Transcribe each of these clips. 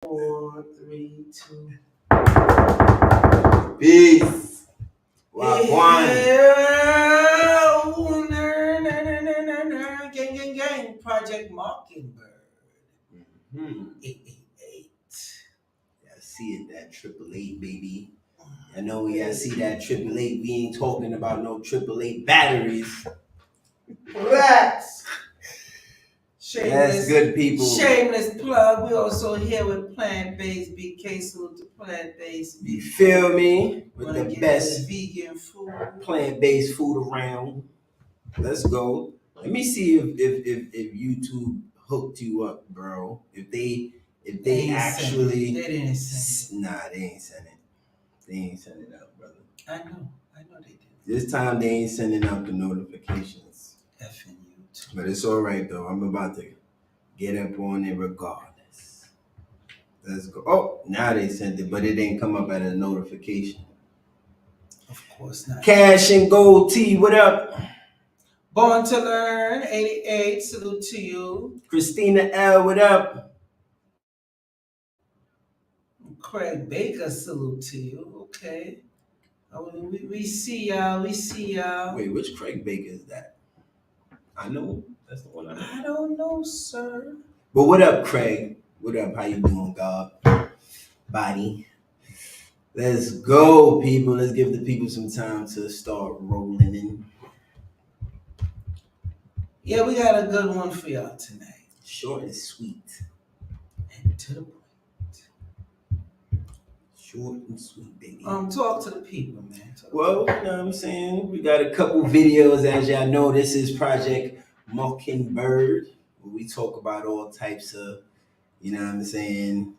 4, 3, 2. Peace. Wagwan. Gang. Project Mockingbird. 888. I see it, that 888, baby. I know we gotta see that 888. We ain't talking about no 888 batteries. Rats. That's good, people. Shameless plug. We also here with plant-based BK. Salute to plant-based. You feel me? With the best vegan food, plant-based food around. Let's go. Let me see if YouTube hooked you up, bro. If they actually they didn't send it. Nah, they ain't send it. They ain't send it out, brother. I know they did. This time they ain't sending out the notifications. Effing YouTube. But it's all right though. I'm about to get up on it regardless. Let's go. Oh, now they sent it, but it didn't come up at a notification. Of course not. Cash and Gold T, what up? Born to Learn, 88, salute to you. Christina L, what up? Craig Baker, salute to you. Okay. We see y'all. Wait, which Craig Baker is that? I know. That's the one I know. I don't know, sir. But what up, Craig? What up? How you doing, God? Body. Let's go, people. Let's give the people some time to start rolling in. Yeah, we got a good one for y'all tonight. Short and sweet. And to the point. Short and sweet, baby. Talk to the people, man. Well, you know what I'm saying? We got a couple videos. As y'all know, this is Project Mockingbird, where we talk about all types of, you know what I'm saying,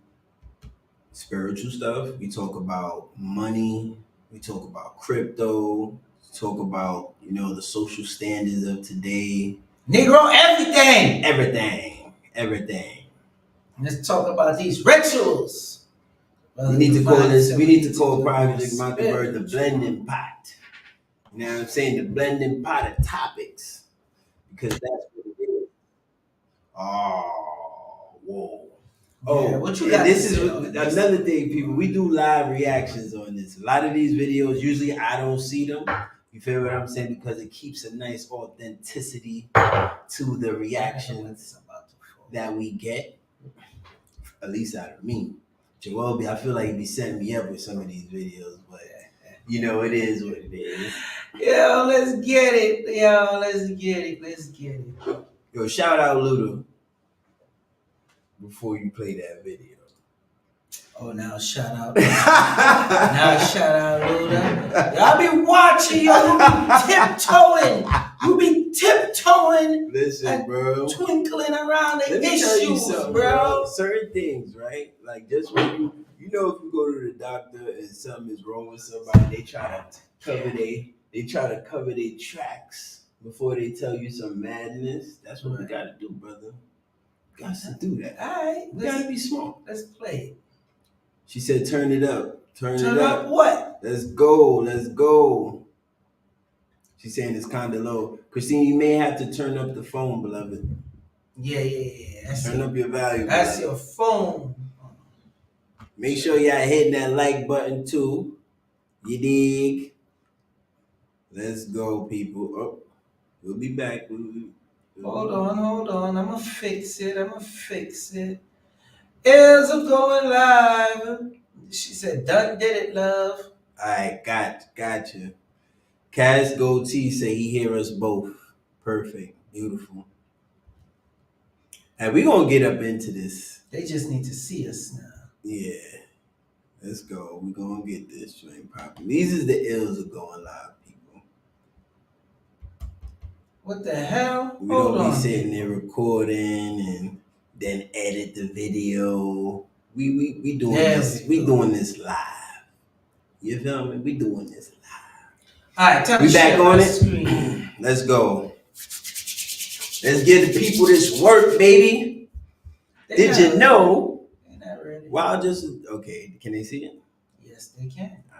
spiritual stuff. We talk about money. We talk about crypto. We talk about, you know, the social standards of today. Negro, everything. Everything. Let's talk about these rituals. We need to call Project Mockingbird the blending pot. You know what I'm saying? The blending pot of topics. Because that's what it is. Oh, whoa. Oh, yeah, what you got? This is another thing, people. We do live reactions on this. A lot of these videos, usually I don't see them. You feel what I'm saying? Because it keeps a nice authenticity to the reactions that we get. At least out of me. Joel, I feel like he be setting me up with some of these videos, but you know, it is what it is. Yo, let's get it. Yo, shout out Luda before you play that video. Oh, now shout out. Shout out Luda. Y'all be watching, yo. You be tiptoeing. Listen, bro. Twinkling around the Let me issues, tell you something, bro. Certain things, right? Like just when you know, if you go to the doctor and something is wrong with somebody, they try to cover their tracks before they tell you some madness. That's what we gotta do, brother. Got to do that. All right, we gotta be smart. Let's play it. She said, "Turn it up. Turn it up. What? Let's go." She's saying it's kind of low. Christine, you may have to turn up the phone, beloved. Yeah. Turn up your volume. That's your phone. Make sure y'all hitting that like button too. You dig? Let's go, people. Oh, we'll be back. Hold on. I'ma fix it. Ears are going live. She said, "Done did it, love." All right, got you. Cass Goatee say he hear us both. Perfect, beautiful. And we gonna get up into this. They just need to see us now. Yeah, let's go. We gonna get this joint popping. These is the ills of going live, people. What the hell? We don't be sitting there recording and then edit the video. We doing this. We doing this live. You feel me? We doing this live. All right, we back on it. Let's go. Let's give the people this work, baby. Did you know? They're not ready. Wow, just okay. Can they see it? Yes, they can. All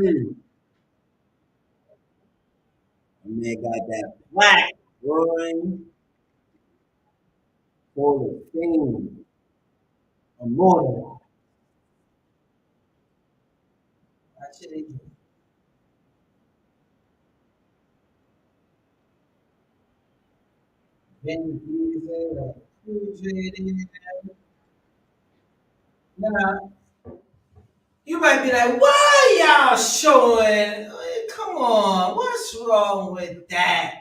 right. Man got that black, boy. Hall of Fame, immortal. Actually, Vin Diesel, Cool J. Now, you might be like, why y'all showing? Come on, what's wrong with that?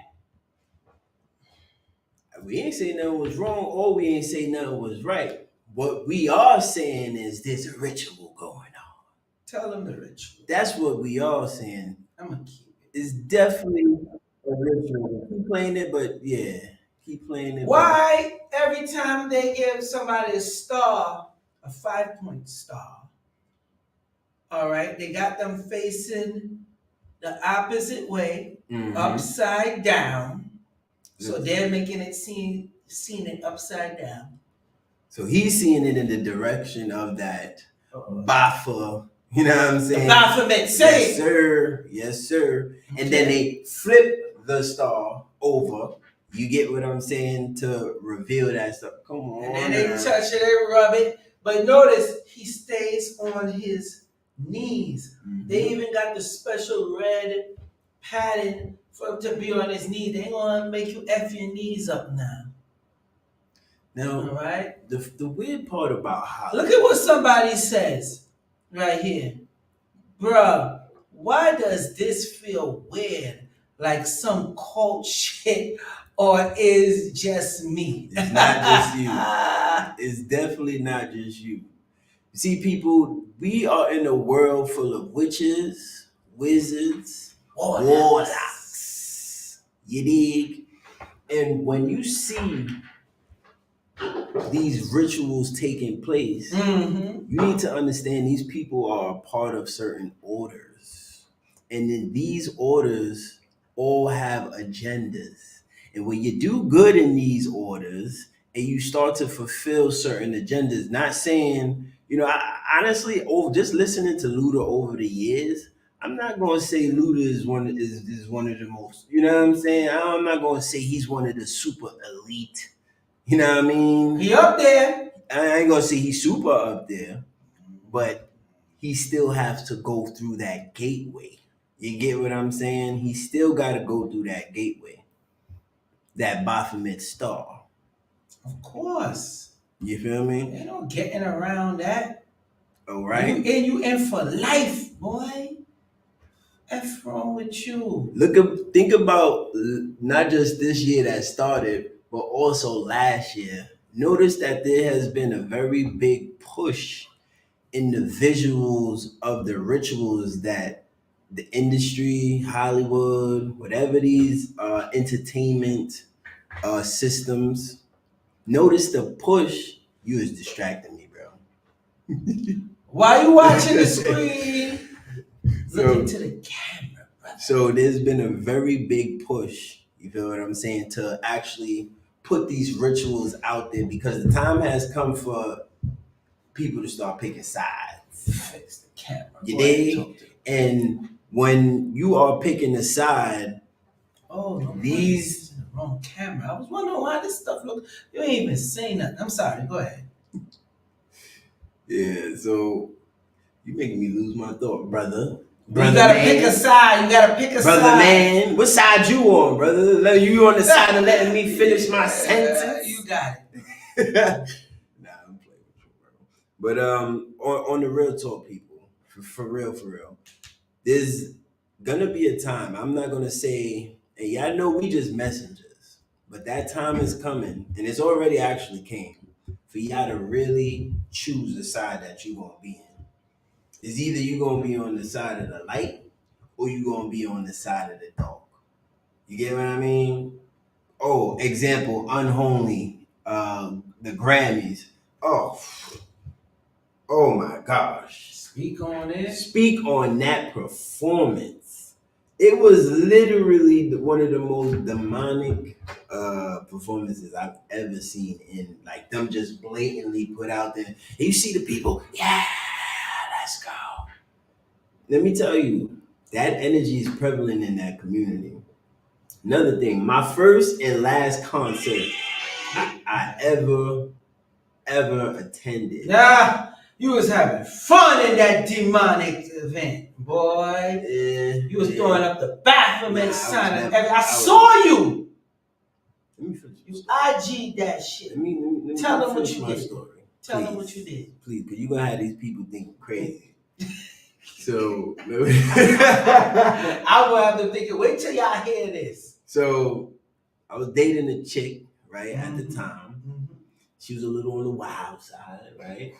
We ain't say nothing was wrong, or we ain't say nothing was right. What we are saying is there's a ritual going on. Tell them the ritual. That's what we are saying. I'm gonna keep it. It's definitely a ritual. Keep playing it, but yeah, keep playing it. But Why every time they give somebody a star, a 5 point star, all right, they got them facing the opposite way, upside down. So they're making it seeing it upside down. So he's seeing it in the direction of that Uh-oh. Bafa. You know what I'm saying? Baphomet, say Yes, sir. Yes, sir. And then they flip the star over. You get what I'm saying? To reveal that stuff. Come on. And then they touch it, they rub it. But notice he stays on his knees. They even got the special red padding for him to be on his knees. They ain't gonna make you F your knees up now. Now, all right. The weird part about Hollywood. Look at what somebody says right here. Bruh, why does this feel weird? Like some cult shit, or is just me? It's not just you. It's definitely not just you. See, people, we are in a world full of witches, wizards, warlocks. You dig? And when you see these rituals taking place, you need to understand these people are a part of certain orders. And then these orders all have agendas. And when you do good in these orders and you start to fulfill certain agendas, not saying, honestly, over just listening to Luda over the years, I'm not going to say Luda is one of the most, you know what I'm saying? I'm not going to say he's one of the super elite. You know what I mean? He up there. I ain't gonna say he's super up there, but he still has to go through that gateway. You get what I'm saying? He still got to go through that gateway, that Baphomet star. Of course. You feel me? Ain't no getting around that. All right. You in for life, boy. F wrong with you. Think about not just this year that started, but also last year. Notice that there has been a very big push in the visuals of the rituals that the industry, Hollywood, whatever these entertainment systems. Notice the push. You is distracting me, bro. Why you watching the screen? Look into the camera, brother. So there's been a very big push, you feel what I'm saying, to actually put these rituals out there because the time has come for people to start picking sides. Fix the camera. You dig? And when you are picking a side, these the wrong camera. I was wondering why this stuff look. You ain't even saying nothing. I'm sorry. Go ahead. Yeah, so you making me lose my thought, brother. You gotta pick a side. You gotta pick a side. Brother man, what side you on, brother? You on the side of letting me finish my sentence? You got it. Nah, I'm playing with you, bro. But on the real talk, people, for real, there's gonna be a time. I'm not gonna say, and y'all know we just messengers, but that time is coming, and it's already actually came for y'all to really choose the side that you gonna be in. It's either you gonna be on the side of the light or you gonna be on the side of the dark. You get what I mean? Oh, example, unholy, the Grammys. Oh my gosh. Speak on it. Speak on that performance. It was literally one of the most demonic performances I've ever seen in like them just blatantly put out there. And you see the people, yeah, let's go. Let me tell you, that energy is prevalent in that community. Another thing, my first and last concert I ever attended. Nah, you was having fun in that demonic event, boy. You was throwing up the Baphomet sign. I saw you. Let me finish. You IG'd that shit. Let me Tell them what finish you my did. story. Tell them what you did. Please, because you're going to have these people think crazy. So, I will have them thinking, wait till y'all hear this. So, I was dating a chick, right, at the time. She was a little on the wild side, right?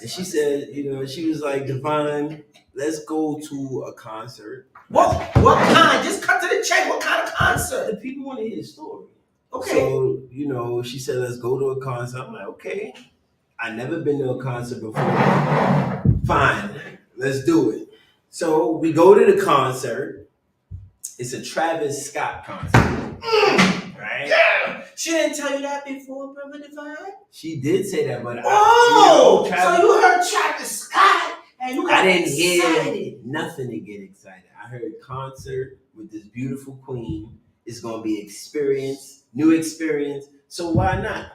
And she said, she was like, Divine, let's go to a concert. What kind? Just cut to the check. What kind of concert? The people want to hear the story. Okay. So, she said, let's go to a concert. I'm like, okay. I never been to a concert before. Fine, let's do it. So we go to the concert. It's a Travis Scott concert. Right? Yeah. She didn't tell you that before, Brother Divine? She did say that, but so you heard Travis Scott and you got I didn't excited. hear nothing to get excited. I heard concert with this beautiful queen. It's gonna be new experience. So why not?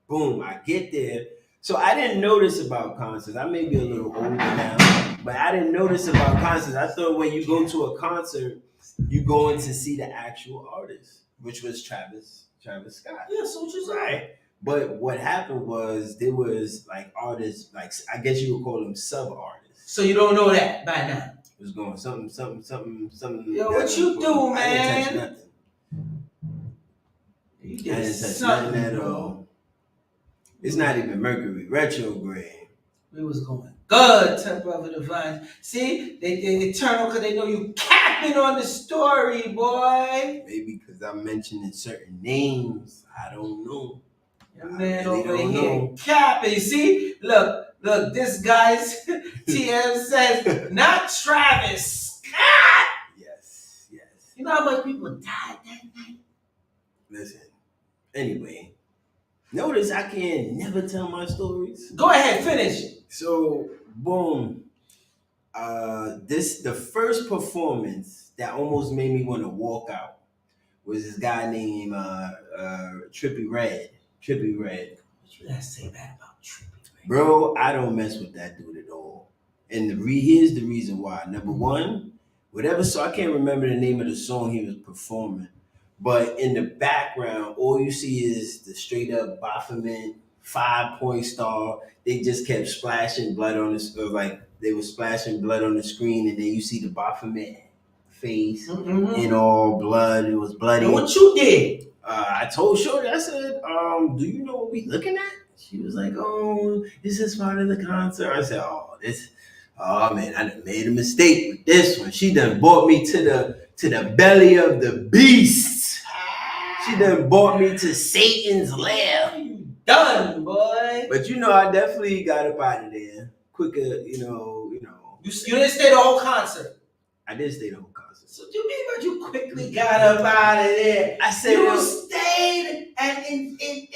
Boom, I get there. So I didn't notice about concerts. I may be a little older now, but I didn't notice about concerts. I thought when you go to a concert, you going to see the actual artist, which was Travis Scott. Yeah, so what you said. Right? But what happened was there was like artists, like I guess you would call them sub-artists. So you don't know that by now. It was going something. Yo, what you do, man? I didn't touch nothing. You I didn't touch nothing at all. It's not even Mercury retrograde. We was going good to Brother Divine. See, they eternal because they know you capping on the story, boy. Maybe because I'm mentioning certain names. I don't know. Your man over here capping. See, look, this guy's TM says, not Travis Scott. Yes. You know how much people died that night? Listen, anyway. Notice I can never tell my stories. Go ahead, finish. So, boom. The first performance that almost made me want to walk out was this guy named Trippie Redd. What should I say bad about Trippie Redd? Bro, I don't mess with that dude at all. And here's the reason why. Number one, I can't remember the name of the song he was performing. But in the background, all you see is the straight up Baphomet 5-point star. They just kept splashing blood on they were splashing blood on the screen, and then you see the Baphomet face in all blood. It was bloody. And what you did? I told Shorty, I said, do you know what we looking at? She was like, oh, this is part of the concert. I said, oh man, I done made a mistake with this one. She done brought me to the belly of the beast. She done brought me to Satan's lair. You done, boy. But I definitely got up out of there quicker, You didn't stay the whole concert. I did stay the whole concert. So you mean but you quickly got up out of there? I said you stayed and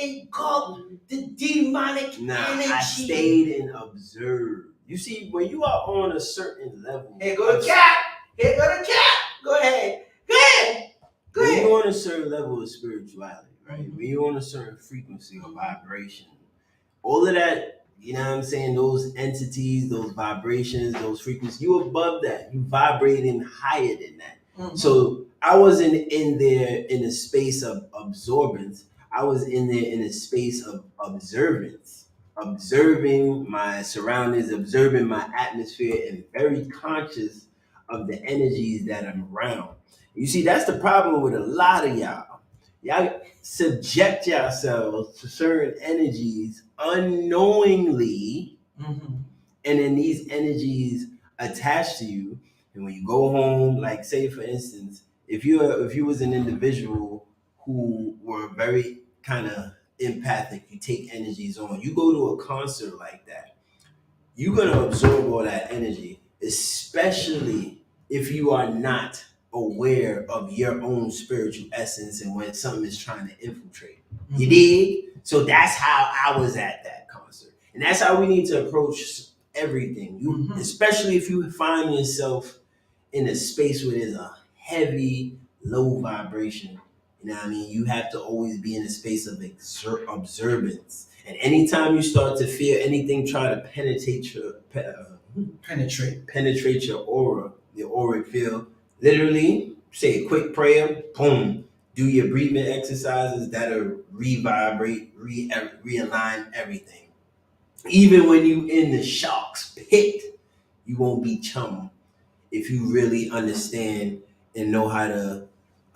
engulfed the demonic energy. I stayed and observed. You see, when you are on a certain level. Here go the cap. Go ahead. When you're on a certain level of spirituality, right? When you're on a certain frequency or vibration, all of that, you know what I'm saying? Those entities, those vibrations, those frequencies, you're above that. You vibrating higher than that. Mm-hmm. So I wasn't in there in a space of absorbance. I was in there in a space of observance, observing my surroundings, observing my atmosphere, and very conscious of the energies that I'm around. You see, that's the problem with a lot of y'all. Y'all subject yourselves to certain energies unknowingly, and then these energies attach to you. And when you go home, like say for instance, if you was an individual who were very kind of empathic, you take energies on. You go to a concert like that, you're gonna absorb all that energy, especially if you are not aware of your own spiritual essence and when something is trying to infiltrate. You dig? So that's how I was at that concert. And that's how we need to approach everything. Especially if you find yourself in a space where there's a heavy, low vibration. You know what I mean? You have to always be in a space of observance. And anytime you start to feel anything try to penetrate your aura, your auric field, literally say a quick prayer, boom, do your breathing exercises that'll realign everything. Even when you in the shark's pit, you won't be chum if you really understand and know how to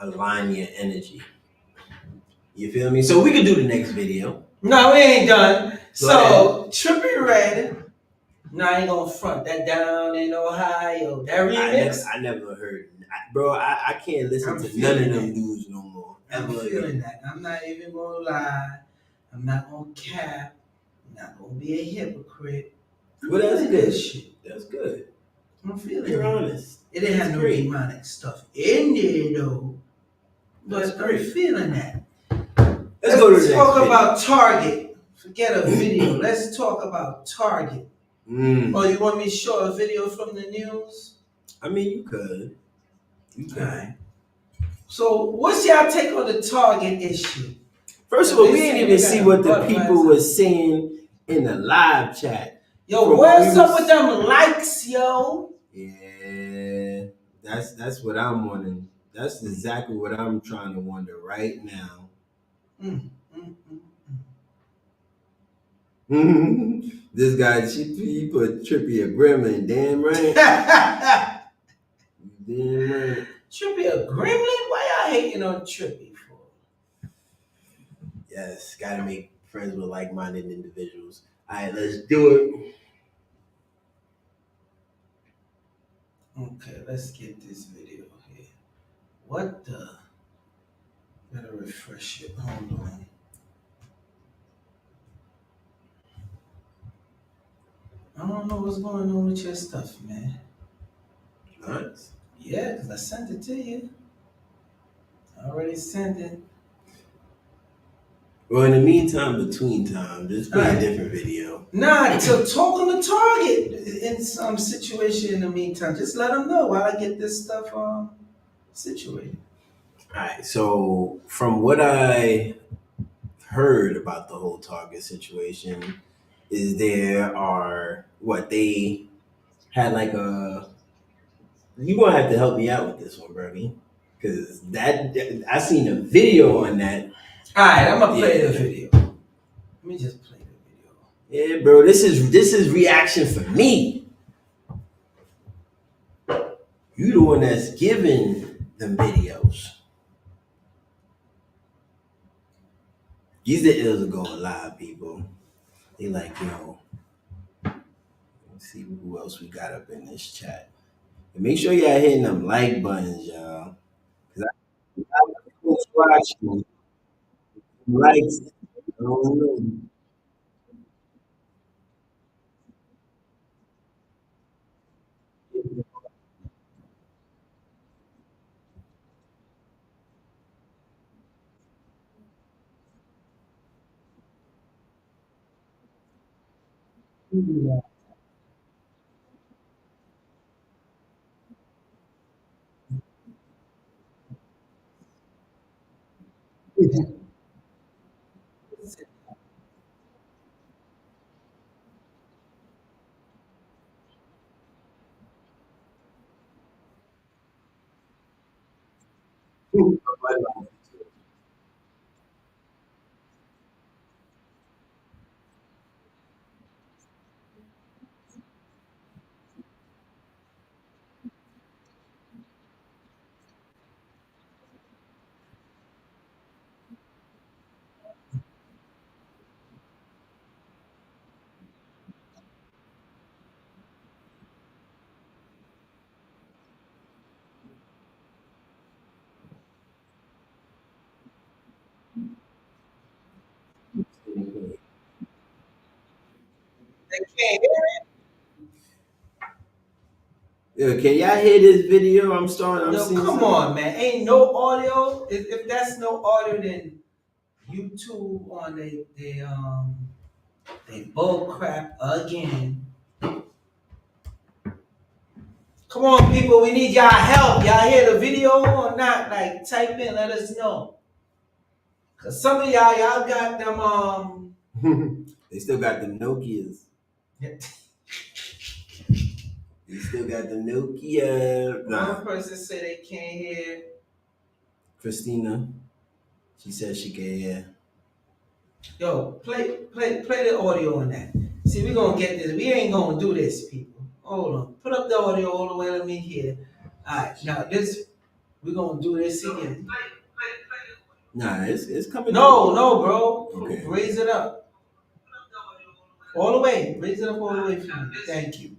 align your energy. You feel me? So we could do the next video. No, we ain't done. Go So Trippie Redd. No, I ain't gonna front that down in Ohio. That remix. I never heard, bro. I can't listen to none of them dudes no more. I'm feeling that. I'm not even gonna lie. I'm not gonna cap. I'm not gonna be a hypocrite. Well, that's good. Shit. That's good. I'm feeling You're it. honest. It didn't have no demonic stuff in there though. But I'm feeling that. Let's go to the talk next about Target. Forget a video. Let's talk about Target. Oh, you want me to show a video from the news? I mean, you could. You could. Right. So, what's y'all take on the Target issue? First of all, we didn't even see what the people were saying in the live chat. Yo, what's up with them likes, yo? Yeah, that's what I'm wondering. That's exactly what I'm trying to wonder right now. This guy, he put Trippie a gremlin, damn right. Damn right. Trippie a gremlin? Why y'all hating on Trippie for? Yes, gotta make friends with like-minded individuals. All right, let's do it. Okay, let's get this video here. What the? Gotta refresh it. Hold on. I don't know what's going on with your stuff, man. Nice. Yeah, because I sent it to you. I already sent it. Well, in the meantime, between time, just play a different video. Nah, to talk on the Target in some situation in the meantime. Just let them know while I get this stuff situated. All right, so from what I heard about the whole Target situation, is there are what they had like a. You gonna have to help me out with this one, Bernie, because that I seen a video on that. All right, I'm gonna play the video. Let me just play the video. Yeah, bro, this is reaction for me. You the one that's giving them videos. These the ills are going live, people. They like, yo. Let's see who else we got up in this chat. And make sure y'all hitting them like buttons, y'all. Cause I watching likes. I don't know. They can't hear it. Yeah, can y'all hear this video? I'm seeing Come something. on, man. Ain't no audio. If that's no audio, then YouTube on they bull crap again. Come on, people. We need y'all help. Y'all hear the video or not? Like, type in. Let us know. Cause some of y'all got them They still got them Nokias. They still got the Nokia. One person said they can't hear. Christina, she said she can hear. Yo, play the audio on that. See, we gonna get this. We ain't gonna do this, people. Hold on. Put up the audio all the way. Let me hear. Alright, now this we gonna do this again. Nah, it's coming. No, bro. Okay. Raise it up. All the way. Raise it up all the way for me. Thank you.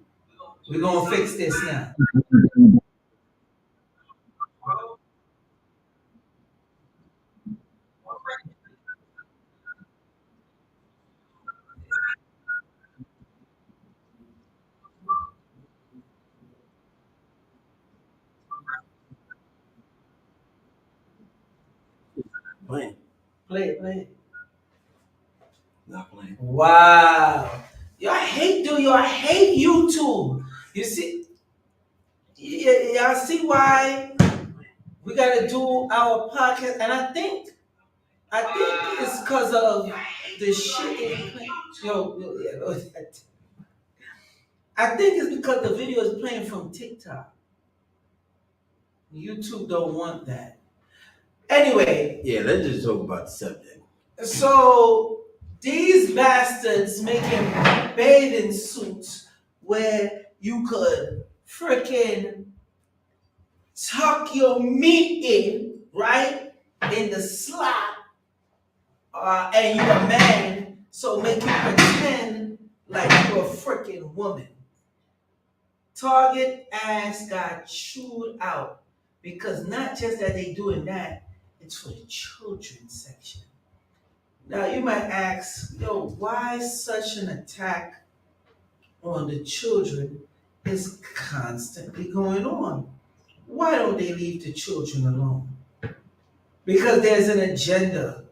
We're gonna fix this now. Playing. Play it. Not playing. Wow. Yo, I hate YouTube. You see, y'all see why we gotta do our podcast, and I think it's because of the shit they play. Yo, I think it's because the video is playing from TikTok. YouTube don't want that. Anyway, Yeah, let's just talk about the subject. so these bastards making bathing suits where you could freaking tuck your meat in, right? In the slot, and you're a man, so make you pretend like you're a freaking woman. Target ass got chewed out because not just that they doing that, it's for the children's section. Now you might ask, yo, why such an attack on the children is constantly going on? Why don't they leave the children alone? Because there's an agenda.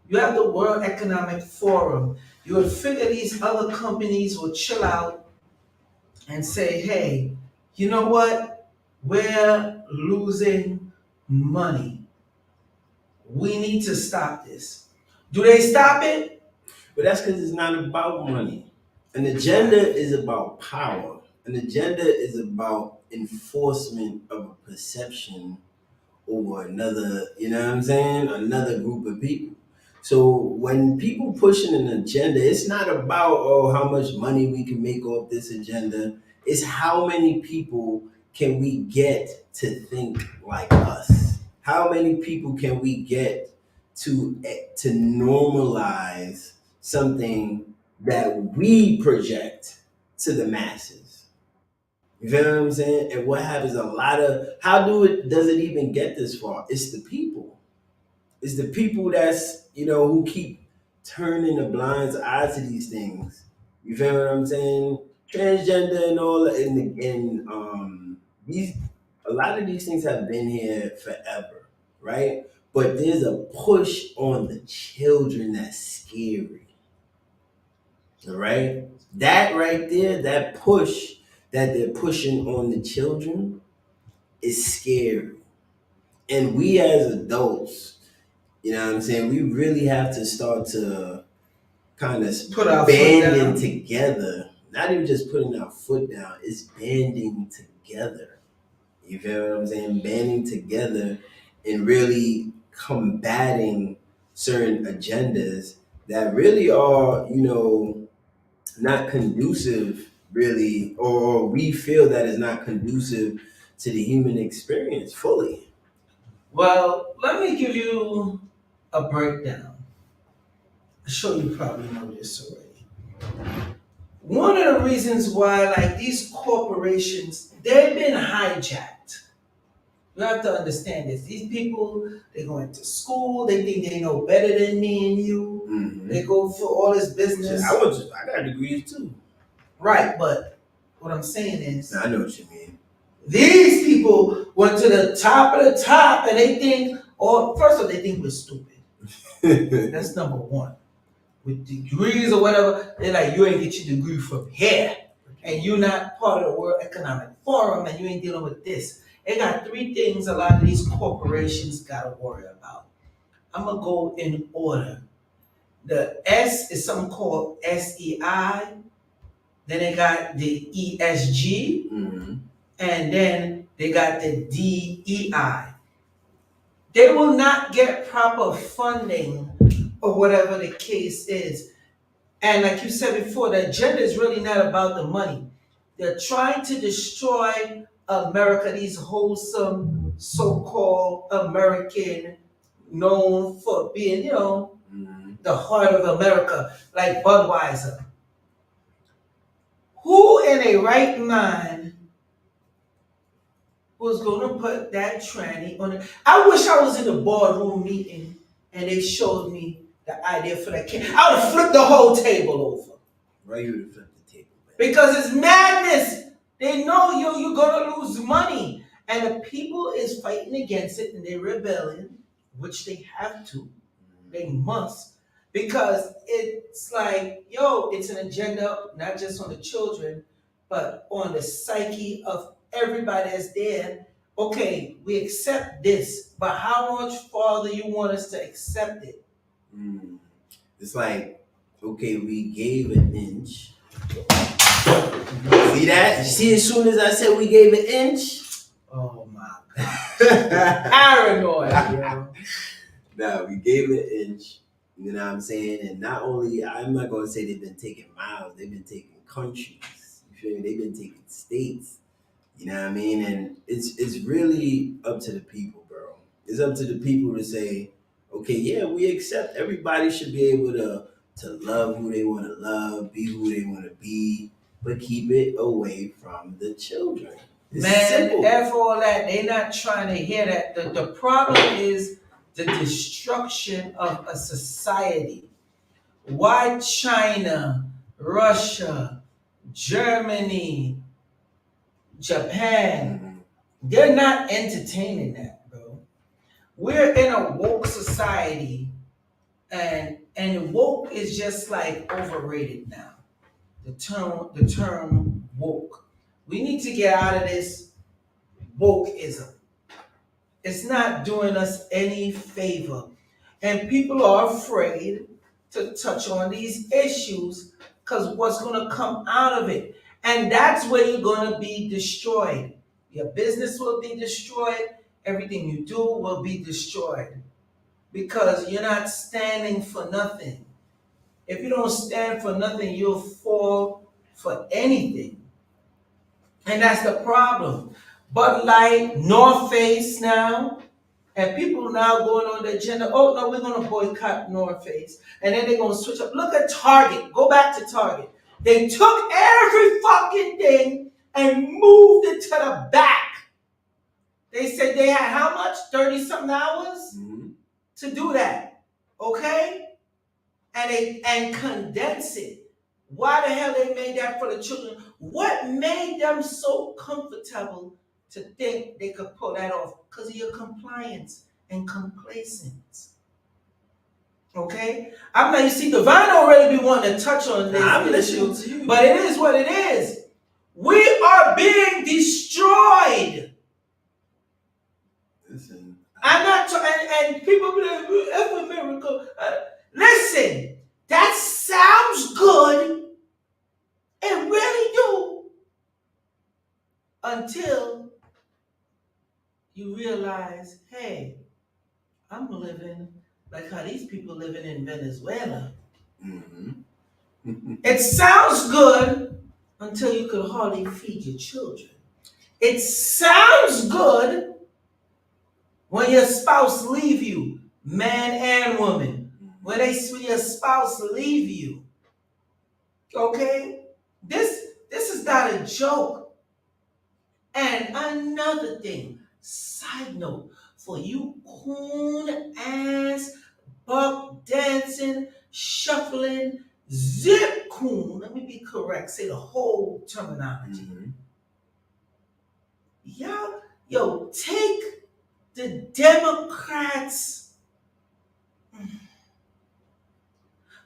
You have the World Economic Forum. You would figure these other companies will chill out and say, hey, you know what? We're losing money. We need to stop this. Do they stop it? But that's because it's not about money. An agenda is about power. An agenda is about enforcement of a perception over another, you know what I'm saying? Another group of people. So when people pushing an agenda, it's not about how much money we can make off this agenda. It's how many people can we get to think like us? How many people can we get to normalize something that we project to the masses? You feel what I'm saying? And what happens? A lot of does it even get this far? It's the people. It's the people that's who keep turning a blind eye to these things. You feel what I'm saying? Transgender and all that, and these a lot of these things have been here forever, right? But there's a push on the children that's scary. All right? That right there, that push that they're pushing on the children is scary. And we as adults, you know what I'm saying, we really have to start to kind of Put our banding together. Not even just putting our foot down, it's banding together. You feel what I'm saying? Banding together and really combating certain agendas that really are, not conducive, really, or we feel that is not conducive to the human experience fully. Well, let me give you a breakdown. I'm sure you probably know this already. One of the reasons why, like these corporations, they've been hijacked. You have to understand this. These people, they go into school, they think they know better than me and you. Mm-hmm. They go for all this business. I got degrees too. Right, but what I'm saying is, I know what you mean. These people went to the top of the top, and they think, or first of all, they think we're stupid. That's number one. With degrees or whatever, they're like, you ain't get your degree from here, and you're not part of the World Economic Forum, and you ain't dealing with this. They got three things a lot of these corporations got to worry about. I'm gonna go in order. The S is something called SEI. Then they got the ESG, and then they got the DEI. They will not get proper funding or whatever the case is. And like you said before, the agenda is really not about the money. They're trying to destroy America, these wholesome so-called American known for being, the heart of America, like Budweiser. Who in a right mind was gonna put that tranny on it? I wish I was in a boardroom meeting and they showed me the idea for that kid. I would have flipped the whole table over. Why you would have flipped the table, man? Because it's madness. They know you're gonna lose money. And the people is fighting against it and they're rebelling, which they have to. They must. Because it's like, it's an agenda, not just on the children, but on the psyche of everybody that's there. Okay, we accept this, but how much farther you want us to accept it? It's like, okay, we gave an inch. See that? See, as soon as I said we gave an inch? Oh my God. Paranoid, yo. No, we gave an inch. You know what I'm saying? And not only, I'm not going to say they've been taking miles, they've been taking countries. You feel me? They've been taking states. You know what I mean? And it's really up to the people, bro. It's up to the people to say, okay, yeah, we accept everybody should be able to love who they want to love, be who they want to be, but keep it away from the children. It's simple. F all that. They're not trying to hear that. The problem is the destruction of a society. Why China, Russia, Germany, Japan, they're not entertaining that, bro. We're in a woke society, and woke is just like overrated now. The term woke. We need to get out of this wokeism. It's not doing us any favor. And people are afraid to touch on these issues because what's going to come out of it? And that's where you're going to be destroyed. Your business will be destroyed. Everything you do will be destroyed because you're not standing for nothing. If you don't stand for nothing, you'll fall for anything. And that's the problem. Bud Light, North Face now, and people now going on the agenda, oh no, we're going to boycott North Face. And then they're going to switch up. Look at Target. Go back to Target. They took every fucking thing and moved it to the back. They said they had how much? 30-something hours to do that. Okay? And condense it. Why the hell they made that for the children? What made them so comfortable to think they could pull that off? Because of your compliance and complacence. Okay? I'm not, you see, Divine don't really be wanting to touch on this I'm issue, listening to you. but it is what it is. We are being destroyed. Listen. I'm not, and people be like, F America. Listen, that sounds good. It really do. Until you realize, hey, I'm living like how these people living in Venezuela. It sounds good until you could hardly feed your children. It sounds good when your spouse leave you, man and woman. When your spouse leave you. Okay? This is not a joke. And another thing, side note, for you coon ass, buck dancing, shuffling, zip coon, let me be correct, say the whole terminology. Yo, take the Democrats.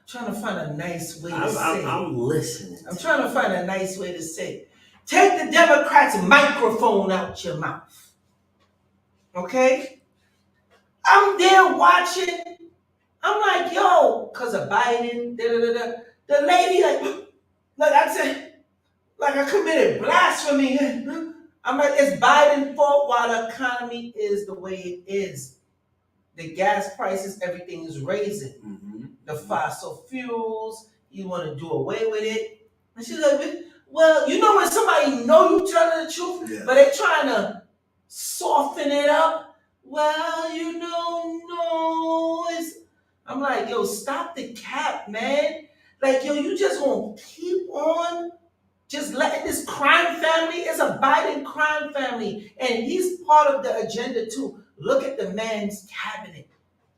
Trying to find a nice way to say it. I'm listening. I'm trying to find a nice way to say it. Take the Democrats' microphone out your mouth. Okay? I'm there watching I'm like, yo, because of Biden, da da da da. The lady, like I said, like I committed blasphemy. I'm like, it's Biden's fault why the economy is the way it is. The gas prices, everything is raising. Mm-hmm. The fossil fuels, you want to do away with it. And she's like, well, you know when somebody know you telling the truth, Yeah. but they trying to soften it up. Well, you know, no, it's. I'm like, yo, stop the cap, man. Like, yo, you just gonna keep on just letting this crime family. It's a Biden crime family, and he's part of the agenda too. Look at the man's cabinet.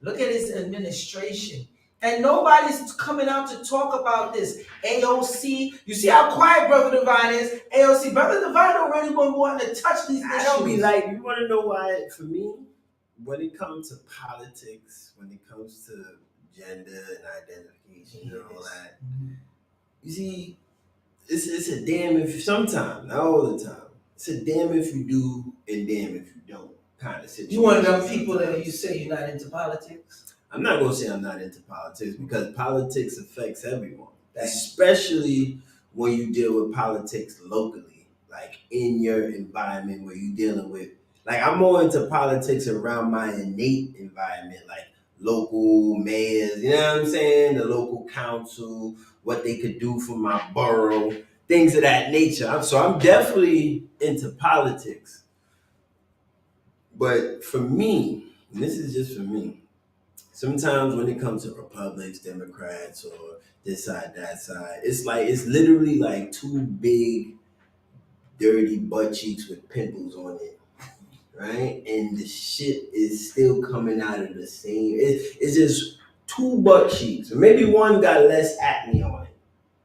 Look at his administration. And nobody's coming out to talk about this. AOC, you see how quiet Brother Divine is? AOC, Brother Divine don't really want to touch these issues. I don't be like, you want to know why? For me, when it comes to politics, when it comes to gender and identification and all that, you see, it's a damn if sometimes, not all the time. It's a damn if you do and damn if you don't kind of situation. You one of them people that you say you're not into politics? I'm not gonna say I'm not into politics because politics affects everyone, especially when you deal with politics locally, like in your environment where you're dealing with. Like I'm more into politics around my innate environment, like local mayors, you know what I'm saying? The local council, what they could do for my borough, things of that nature. So I'm definitely into politics. But for me, and this is just for me, sometimes when it comes to Republicans, Democrats, or this side, that side, it's literally like two big, dirty butt cheeks with pimples on it, right? And the shit is still coming out of the same. It's just two butt cheeks. Maybe one got less acne on it.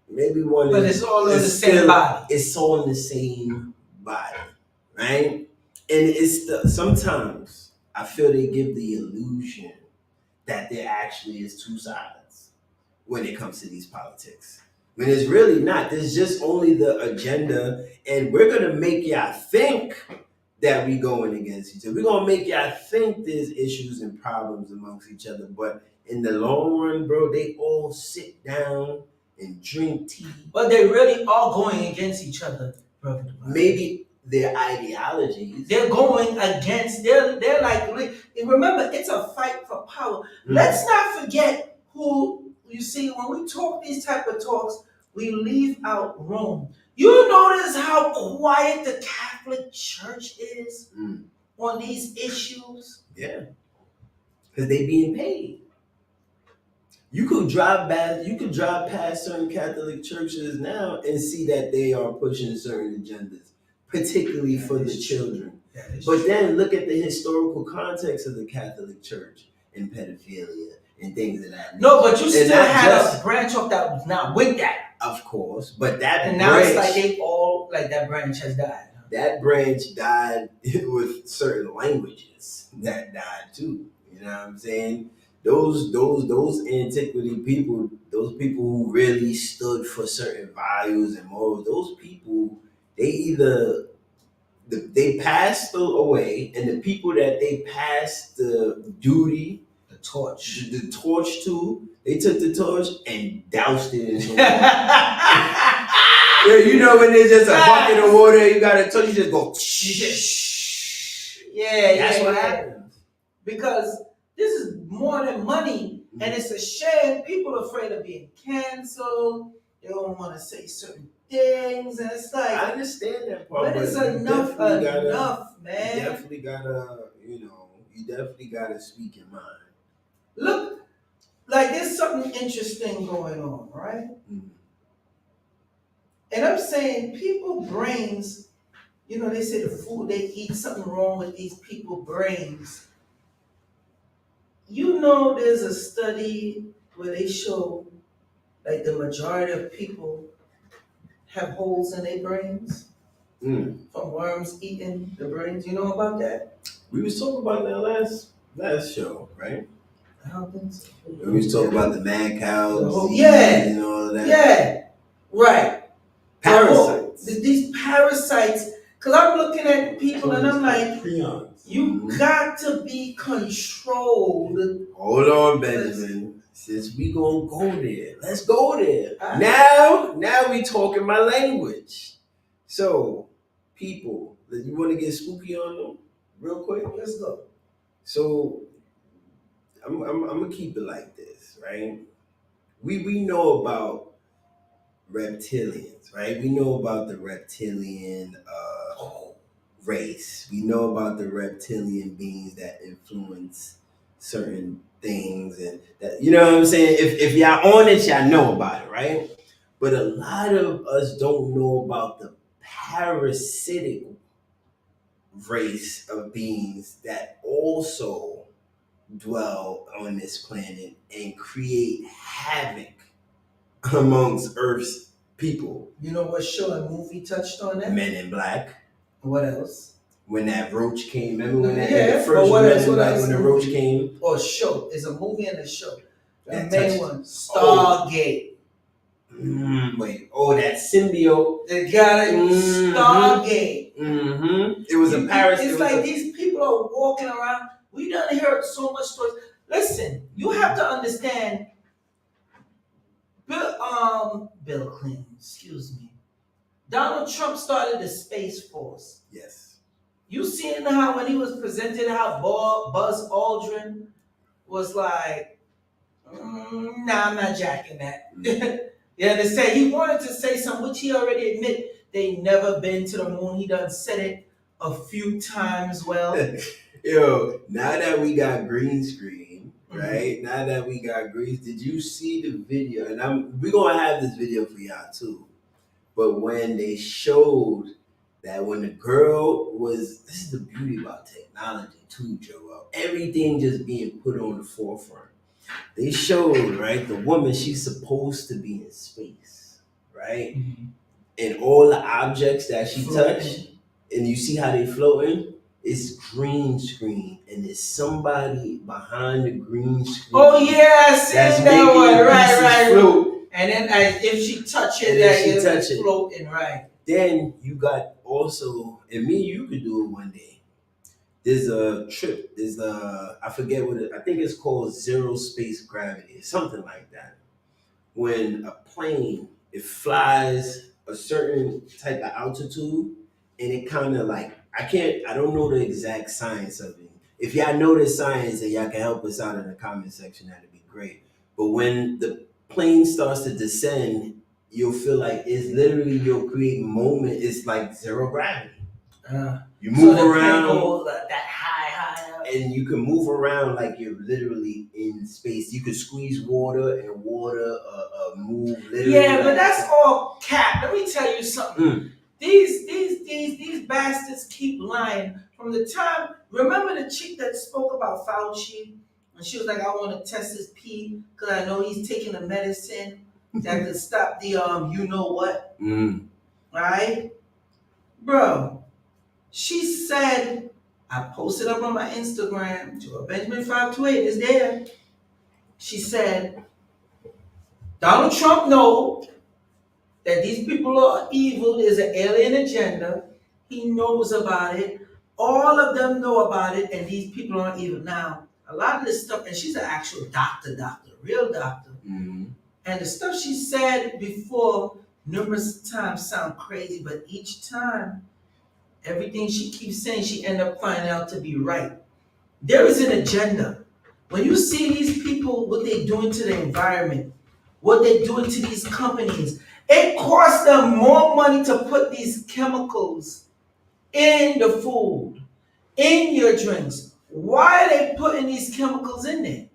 Maybe one. But it's all in the same body. It's all in the same body, right? And sometimes I feel they give the illusion that there actually is two sides when it comes to these politics. When it's really not. There's just only the agenda, and we're gonna make y'all think that we going against each other. We're gonna make y'all think there's issues and problems amongst each other, but in the long run, bro, they all sit down and drink tea. But they really are going against each other, brother. Maybe their ideologies. They're going against, they're like, remember, it's a fight for power. Let's not forget who, you see, when we talk these type of talks, we leave out Rome. You notice how quiet the Catholic Church is on these issues? Yeah. Because they being paid. You could drive past certain Catholic churches now and see that they are pushing certain agendas, particularly for the children. But then look at the historical context of the Catholic Church and pedophilia and things of that nature. No, but you still had a branch off that was not with that. Of course, but that and branch, now it's like they all, like that branch has died. That branch died with certain languages that died too. You know what I'm saying? Those antiquity people, those people who really stood for certain values and morals, those people, they passed away, and the people that they passed the duty, the torch to, they took the torch and doused it in some water. Yeah, you know when there's just a bucket of water, you got a torch, you just go. That's what happens. Because this is more than money, and it's a shame. People are afraid of being canceled. They don't want to say certain things, and it's like, I understand that part, but it's enough, man. You definitely gotta speak your mind. Look, like there's something interesting going on, right? And I'm saying people brains, they say the food they eat, something wrong with these people brains. There's a study where they show like the majority of people have holes in their brains from worms eating the brains. You know about that? We was talking about that last show, right? I don't think so. We was talking about the mad cows, and all of that. Yeah, right. Parasites. These parasites. Because I'm looking at people and I'm like, you got to be controlled. Hold on, Benjamin. since we gonna go there, let's go there. Alright. Now we talking my language. So, people, you want to get spooky on them real quick? Let's go. So, I'm gonna keep it like this, right? We know about reptilians, right? We know about the reptilian race. We know about the reptilian beings that influence certain things, and that, you know what I'm saying. If y'all on it, y'all know about it, right? But a lot of us don't know about the parasitic race of beings that also dwell on this planet and create havoc amongst Earth's people. You know what show and movie touched on that? Men in Black. What else? When that roach came, remember when that Yeah, the first what Men else? in What Black else? when the roach came? Or show. It's a movie and a show. The That main touched- one, Stargate. That symbiote. They got it. Stargate. It was a parasite. It's like these people are walking around. We done heard so much stories. Listen, you have to understand. Bill Clinton, excuse me. Donald Trump started the Space Force. Yes. You seen how when he was presented, how Buzz Aldrin was like, nah, I'm not jacking that. You understand? He wanted to say something, which he already admit they never been to the moon. He done said it a few times. Well, Yo, now that we got green screen, right? Now that we got green, did you see the video? And we're gonna have this video for y'all too. But when they showed that when the girl was, this is the beauty about technology too, Joel. Everything just being put on the forefront. They showed, right, the woman, she's supposed to be in space, right? And all the objects that she touched, and you see how they floating, it's green screen, and there's somebody behind the green screen. Oh yeah, I seen that one. Right. Float. And then if she touch it, it's floating, right. Then you got also, and me, you could do it one day. There's a trip. I forget what I think it's called zero space gravity, something like that. When a plane, it flies a certain type of altitude, and it kind of like, I don't know the exact science of it. If y'all know the science and y'all can help us out in the comment section, that'd be great. But when the plane starts to descend, you'll feel like you'll create moment. It's like zero gravity. You move around that high up. and you can move around like you're literally in space. You can squeeze water and water move literally. Yeah, but that's all cap. Let me tell you something. These bastards keep lying. From the time, remember the chick that spoke about Fauci? And she was like, I want to test his pee because I know he's taking a medicine that could stop the you know what. Right? Bro, she said, I posted up on my Instagram, Joel Benjamin 528 is there. She said, Donald Trump knows that these people are evil. There's an alien agenda. He knows about it. All of them know about it, and these people aren't evil. Now, a lot of this stuff, and she's an actual doctor, real doctor. And the stuff she said before numerous times sound crazy, but each time, everything she keeps saying, she end up finding out to be right. There is an agenda. When you see these people, what they're doing to the environment, what they're doing to these companies, it costs them more money to put these chemicals in the food, in your drinks. Why are they putting these chemicals in there?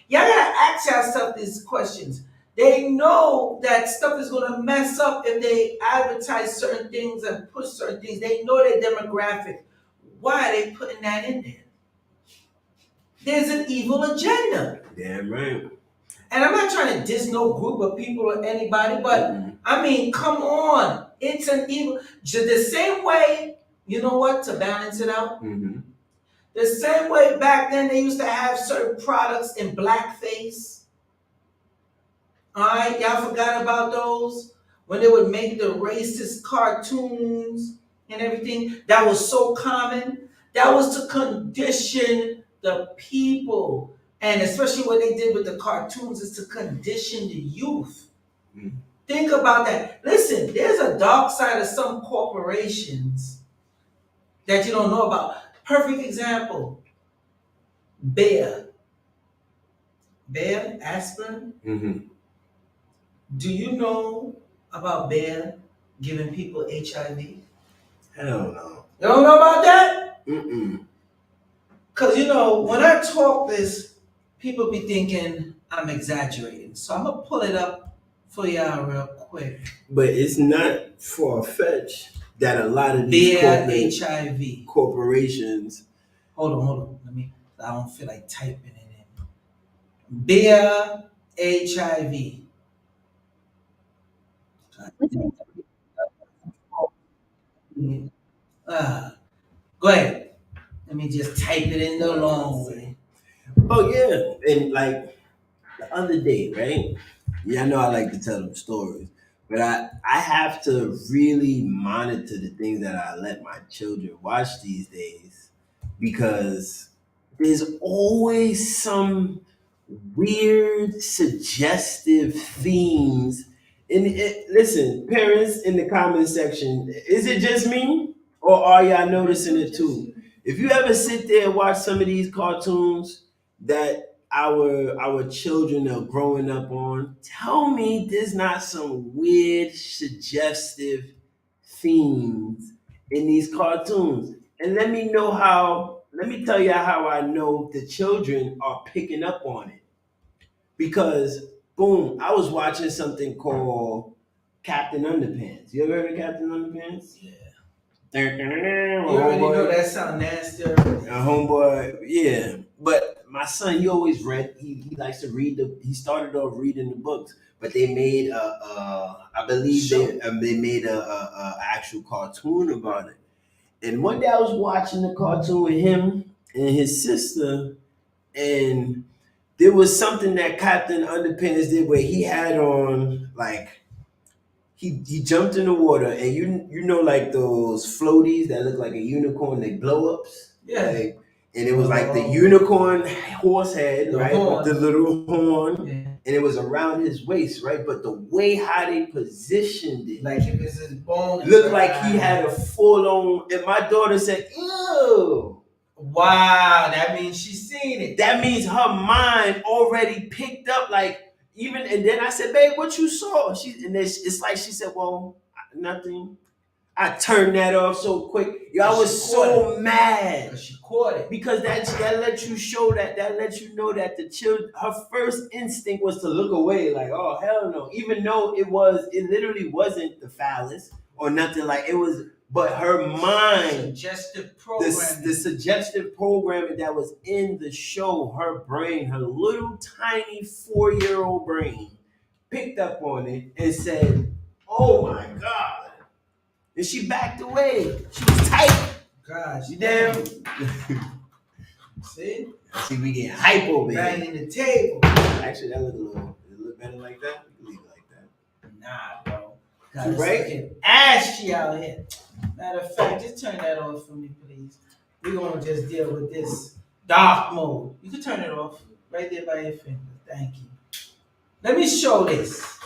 Y'all gotta ask yourself these questions. They know that stuff is gonna mess up if they advertise certain things and push certain things. They know their demographic. Why are they putting that in there? There's an evil agenda. Damn right. And I'm not trying to diss no group of people or anybody, but I mean, come on. It's an evil. The same way, you know what, to balance it out? The same way back then they used to have certain products in blackface. All right, y'all forgot about those? When they would make the racist cartoons and everything. That was so common. That was to condition the people. And especially what they did with the cartoons is to condition the youth. Think about that. Listen, there's a dark side of some corporations that you don't know about. Perfect example, Bayer. Bayer, aspirin. Do you know about Bayer giving people HIV? Hell no. You don't know about that? Mm-mm. Because, you know, when I talk this, people be thinking I'm exaggerating. So I'm going to pull it up for y'all real quick. But it's not far-fetched that a lot of these Bayer HIV. corporations. Hold on. I don't feel like typing it in. Bayer HIV. Go ahead. Let me just type it in the long way. Oh yeah, and like the other day, right? Yeah, I know I like to tell them stories, but I have to really monitor the things that I let my children watch these days because there's always some weird, suggestive themes. And listen, parents in the comment section, is it just me or are y'all noticing it too? If you ever sit there and watch some of these cartoons that our children are growing up on, tell me there's not some weird, suggestive themes in these cartoons. And let me tell you how I know the children are picking up on it. Because boom, I was watching something called Captain Underpants. You ever heard of Captain Underpants? Yeah. You already know that sound nasty already. A homeboy, yeah. But my son, he always read. He likes to read He started off reading the books, but they made I believe they made a actual cartoon about it. And one day I was watching the cartoon with him and his sister, and there was something that Captain Underpants did where he had on like he jumped in the water, and you know like those floaties that look like a unicorn, they blow ups. Yeah. Like, and it was like the unicorn horse head, right? horn. With the little horn. Yeah. And it was around his waist, right? But the way how they positioned it, Like if it's his bone. looked like he had a full on. And my daughter said, "Ew." Wow, that means she's seen it. That means her mind already picked up, like, even, and then I said, "Babe, what you saw?" And then it's like she said, "Well, nothing." I turned that off so quick. Yo, I was so mad. Because she caught it. Because that let you show that let you know that the children, her first instinct was to look away, like, oh hell no. Even though it literally wasn't the phallus or nothing, like it was, but her mind, suggestive programming. the suggestive programming that was in the show, her brain, her little tiny 4-year-old brain picked up on it and said, "Oh my God." And she backed away. She was tight. Gosh, you damn. See, we get hype over here. Banging the table. Actually, that look it look better like that. We can leave it like that. Nah, bro. You right? Ashy out here. Matter of fact, just turn that off for me, please. We're gonna just deal with this dark mode. You can turn it off right there by your finger. Thank you. Let me show this.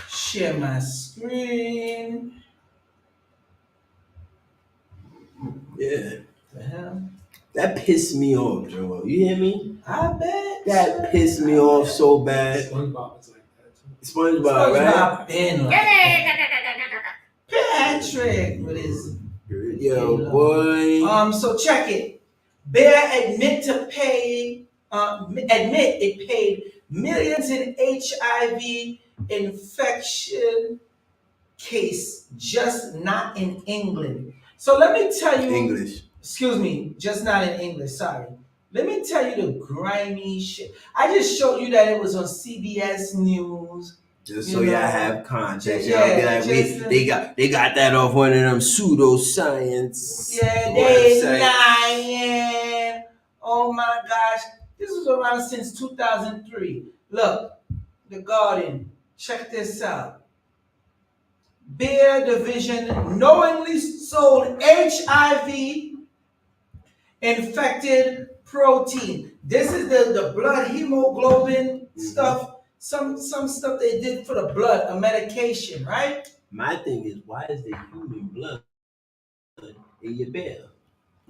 Share my screen. Yeah. The hell? That pissed me off, Joel. You hear me? I bet. That pissed me off so bad. SpongeBob was like that too. SpongeBob, right? Been like Patrick with his. Yo, boy. So check it. Bear admit it paid millions in HIV infection case, just not in England. So let me tell you. English. Excuse me, just not in English. Sorry. Let me tell you the grimy shit. I just showed you that it was on CBS News. Just so y'all have context. Yeah, Y'all be like, they got that off one of them pseudoscience. Yeah, they lying. Oh my gosh. This was around since 2003. Look, The Guardian. Check this out. Beer division knowingly sold HIV infected protein. This is the blood hemoglobin stuff. Some stuff they did for the blood, a medication, right? My thing is, why is there human blood in your bear?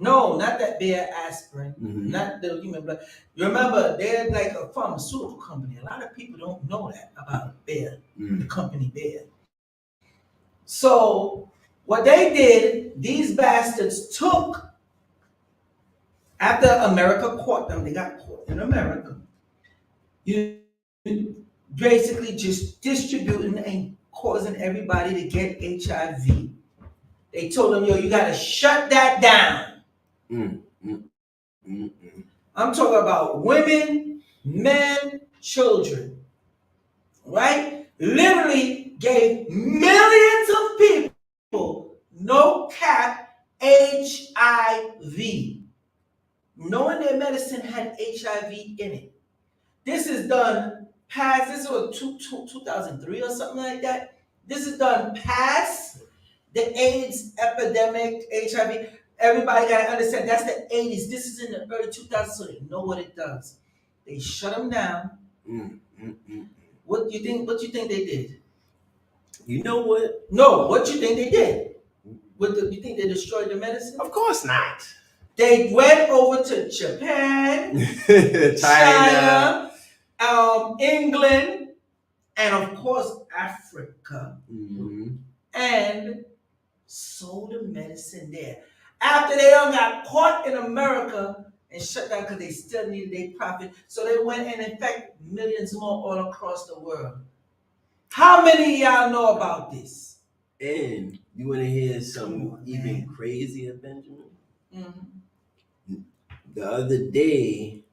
No, not that Bayer aspirin, Mm-hmm. not the human blood. Remember, they're like a pharmaceutical company. A lot of people don't know that about Bayer, the company Bayer. So what they did, these bastards took after America caught them. They got caught in America. You basically just distributing and causing everybody to get HIV. They told them, yo, you gotta shut that down. Mm, mm, mm, mm. I'm talking about women, men, children, right? Literally gave millions of people, no cap, HIV, knowing their medicine had HIV in it. This is done past, this was 2003 or something like that. This is done past the AIDS epidemic, HIV. Everybody got to understand that's the 80s. This is in the early 2000s, so they know what it does. They shut them down. What you think? What you think they did? You know what? No, what you think they did? You think they destroyed the medicine? Of course not. They went over to Japan, China, England, and of course Africa, and sold the medicine there. After they all got caught in America and shut down because they still needed their profit, so they went and infected millions more all across the world. How many of y'all know about this? And you want to hear something even crazier, Benjamin? The other day,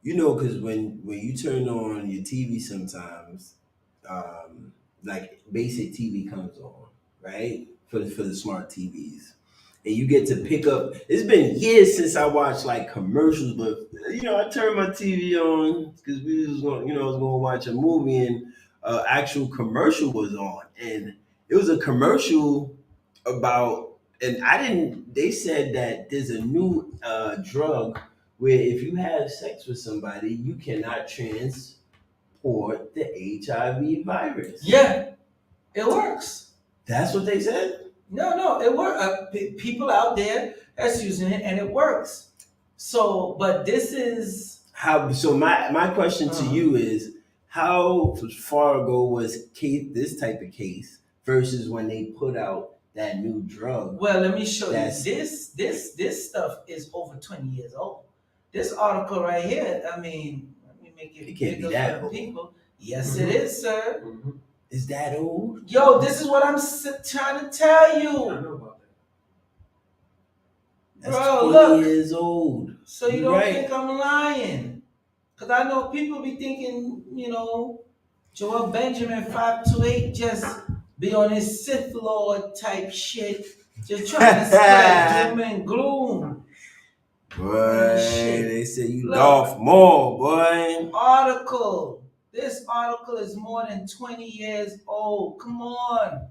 you know, because when you turn on your TV sometimes, like basic TV comes on, right? For the smart TVs. And you get to pick up. It's been years since I watched like commercials, but you know, I turned my TV on because we was going, I was going to watch a movie, and actual commercial was on, and it was a commercial about, and I didn't. They said that there's a new drug where if you have sex with somebody, you cannot transport the HIV virus. Yeah, it works. That's what they said. No, it works. People out there that's using it, and it works. So, but this is how. So my question to you is, how far ago was this type of case versus when they put out that new drug? Well, let me show you. This stuff is over 20 years old. This article right here. I mean, let me make it bigger for the people. Yes, it is, sir. Is that old? Yo, this is what I'm trying to tell you. I know about that. That's 20 years old. So you don't think I'm lying? Because I know people be thinking, Joel Benjamin 528 just be on his Sith Lord type shit, just trying to spread doom and gloom. Boy, they say you Darth Maul, boy. This article is more than 20 years old. Come on.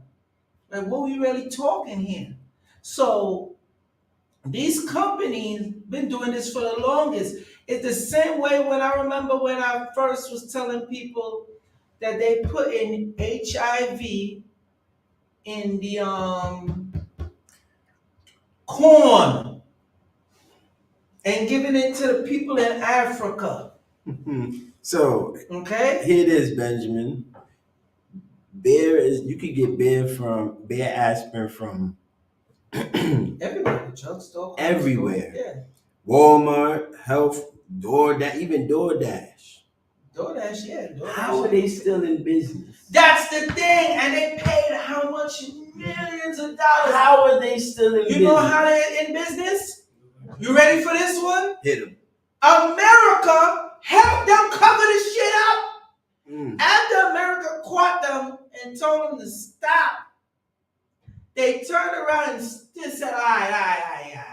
Like, what we really talking here? So, these companies been doing this for the longest. It's the same way when I remember when I first was telling people that they put in HIV in the corn and giving it to the people in Africa. So here it is, Benjamin. You could get bear aspirin from everywhere, drugstore, everywhere. Yeah. Walmart, Health, even DoorDash. DoorDash. How are they still in business? That's the thing, and they paid how much? Millions of dollars. How are they still in business? You know how they're in business? You ready for this one? Hit them. America helped them cover this shit up. After America caught them and told them to stop, they turned around and said, all right.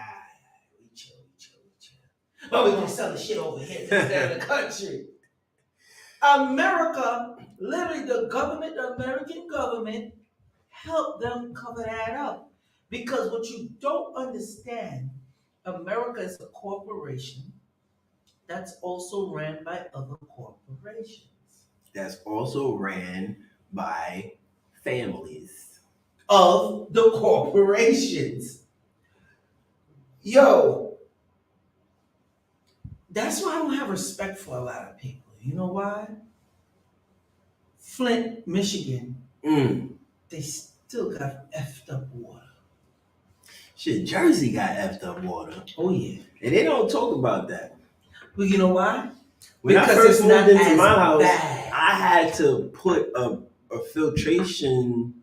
We chill. But we're going to sell the shit over here instead of the country. America, literally the American government, helped them cover that up. Because what you don't understand, America is a corporation that's also ran by other corporations. That's also ran by families. Of the corporations. Yo, that's why I don't have respect for a lot of people. You know why? Flint, Michigan, they still got effed up water. Shit, Jersey got effed up water. Oh yeah. And they don't talk about that. Well, you know why? When I Because first it's not moved into as my house, bad. I had to put a filtration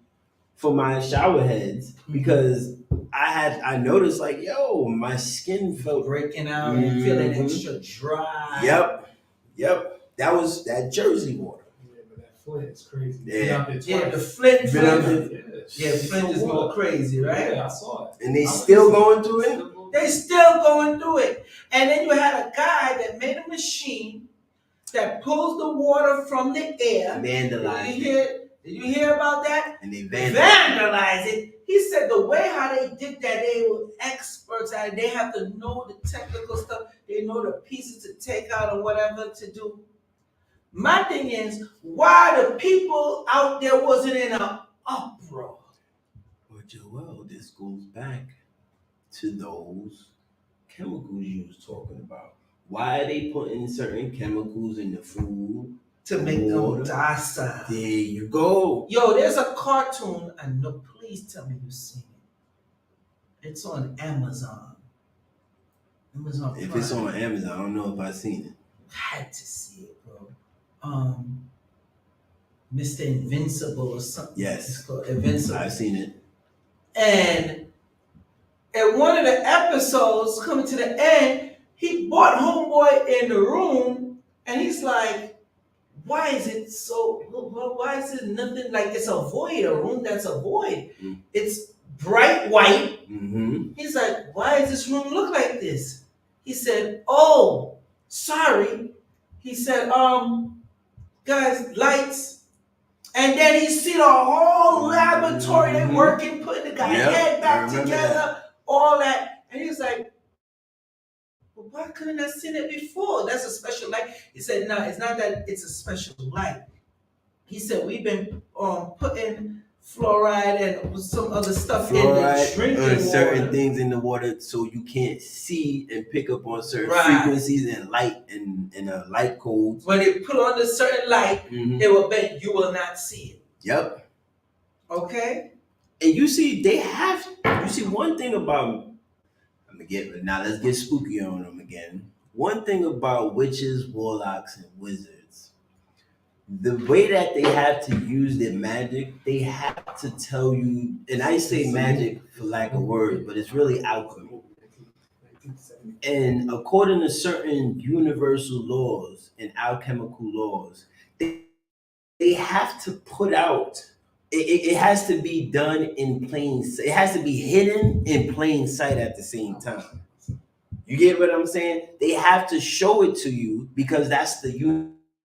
for my shower heads because I noticed like, yo, my skin felt Breaking out and feeling Mhm. extra dry. Yep. That was that Jersey water. Yeah, but that Flint is crazy. Yeah. Been out there Yeah, twice. the Flint. Been out there- Yeah, Flint is more crazy, right? Yeah, I saw it. And they I was still just- going through it? Still going They still going through it. And then you had a guy that made a machine that pulls the water from the air. Vandalized it. Did you hear about that? And they Vandalize it. He said the way how they did that, they were experts at it. They have to know the technical stuff. They know the pieces to take out or whatever to do. My thing is, why the people out there wasn't in an uproar? Well, Joel, this goes back to those chemicals you was talking about. Why are they putting certain chemicals in the food? To make them Water. docile. There you go. Yo, there's a cartoon, and no, please tell me you've seen it. It's on Amazon. Amazon If Prime. it's on Amazon, I don't know if I've seen it. Had to see it, bro. Mr. Invincible or something. Yes. It's called Invincible. I've seen it. And at one of the episodes, coming to the end, he brought homeboy in the room, and he's like, why is it so, why is it nothing, like it's a void, a room that's a void. Mm. It's bright white. Mm-hmm. He's like, why does this room look like this? He said, oh, sorry. He said, guys, lights. And then he see the whole laboratory, they working, putting the guy's Yep, head I back remember together, all that. And he was like, well, why couldn't I seen it before? That's a special light. He said, no, it's not that it's a special light. He said, we've been putting fluoride and some other stuff in the Fluoride drinking and water. certain things in the water so you can't see and pick up on certain Right. frequencies and light and light codes. When they put on a certain light, Mhm. it will bet you will not see it. Yep. Okay? And you see one thing about let's get spooky on them again. One thing about witches, warlocks, and wizards, the way that they have to use their magic, they have to tell you, and I say magic for lack of words, but it's really alchemy. 1970. And according to certain universal laws and alchemical laws, they have to put out. It has to be done in plain sight. It has to be hidden in plain sight at the same time. You get what I'm saying? They have to show it to you because that's the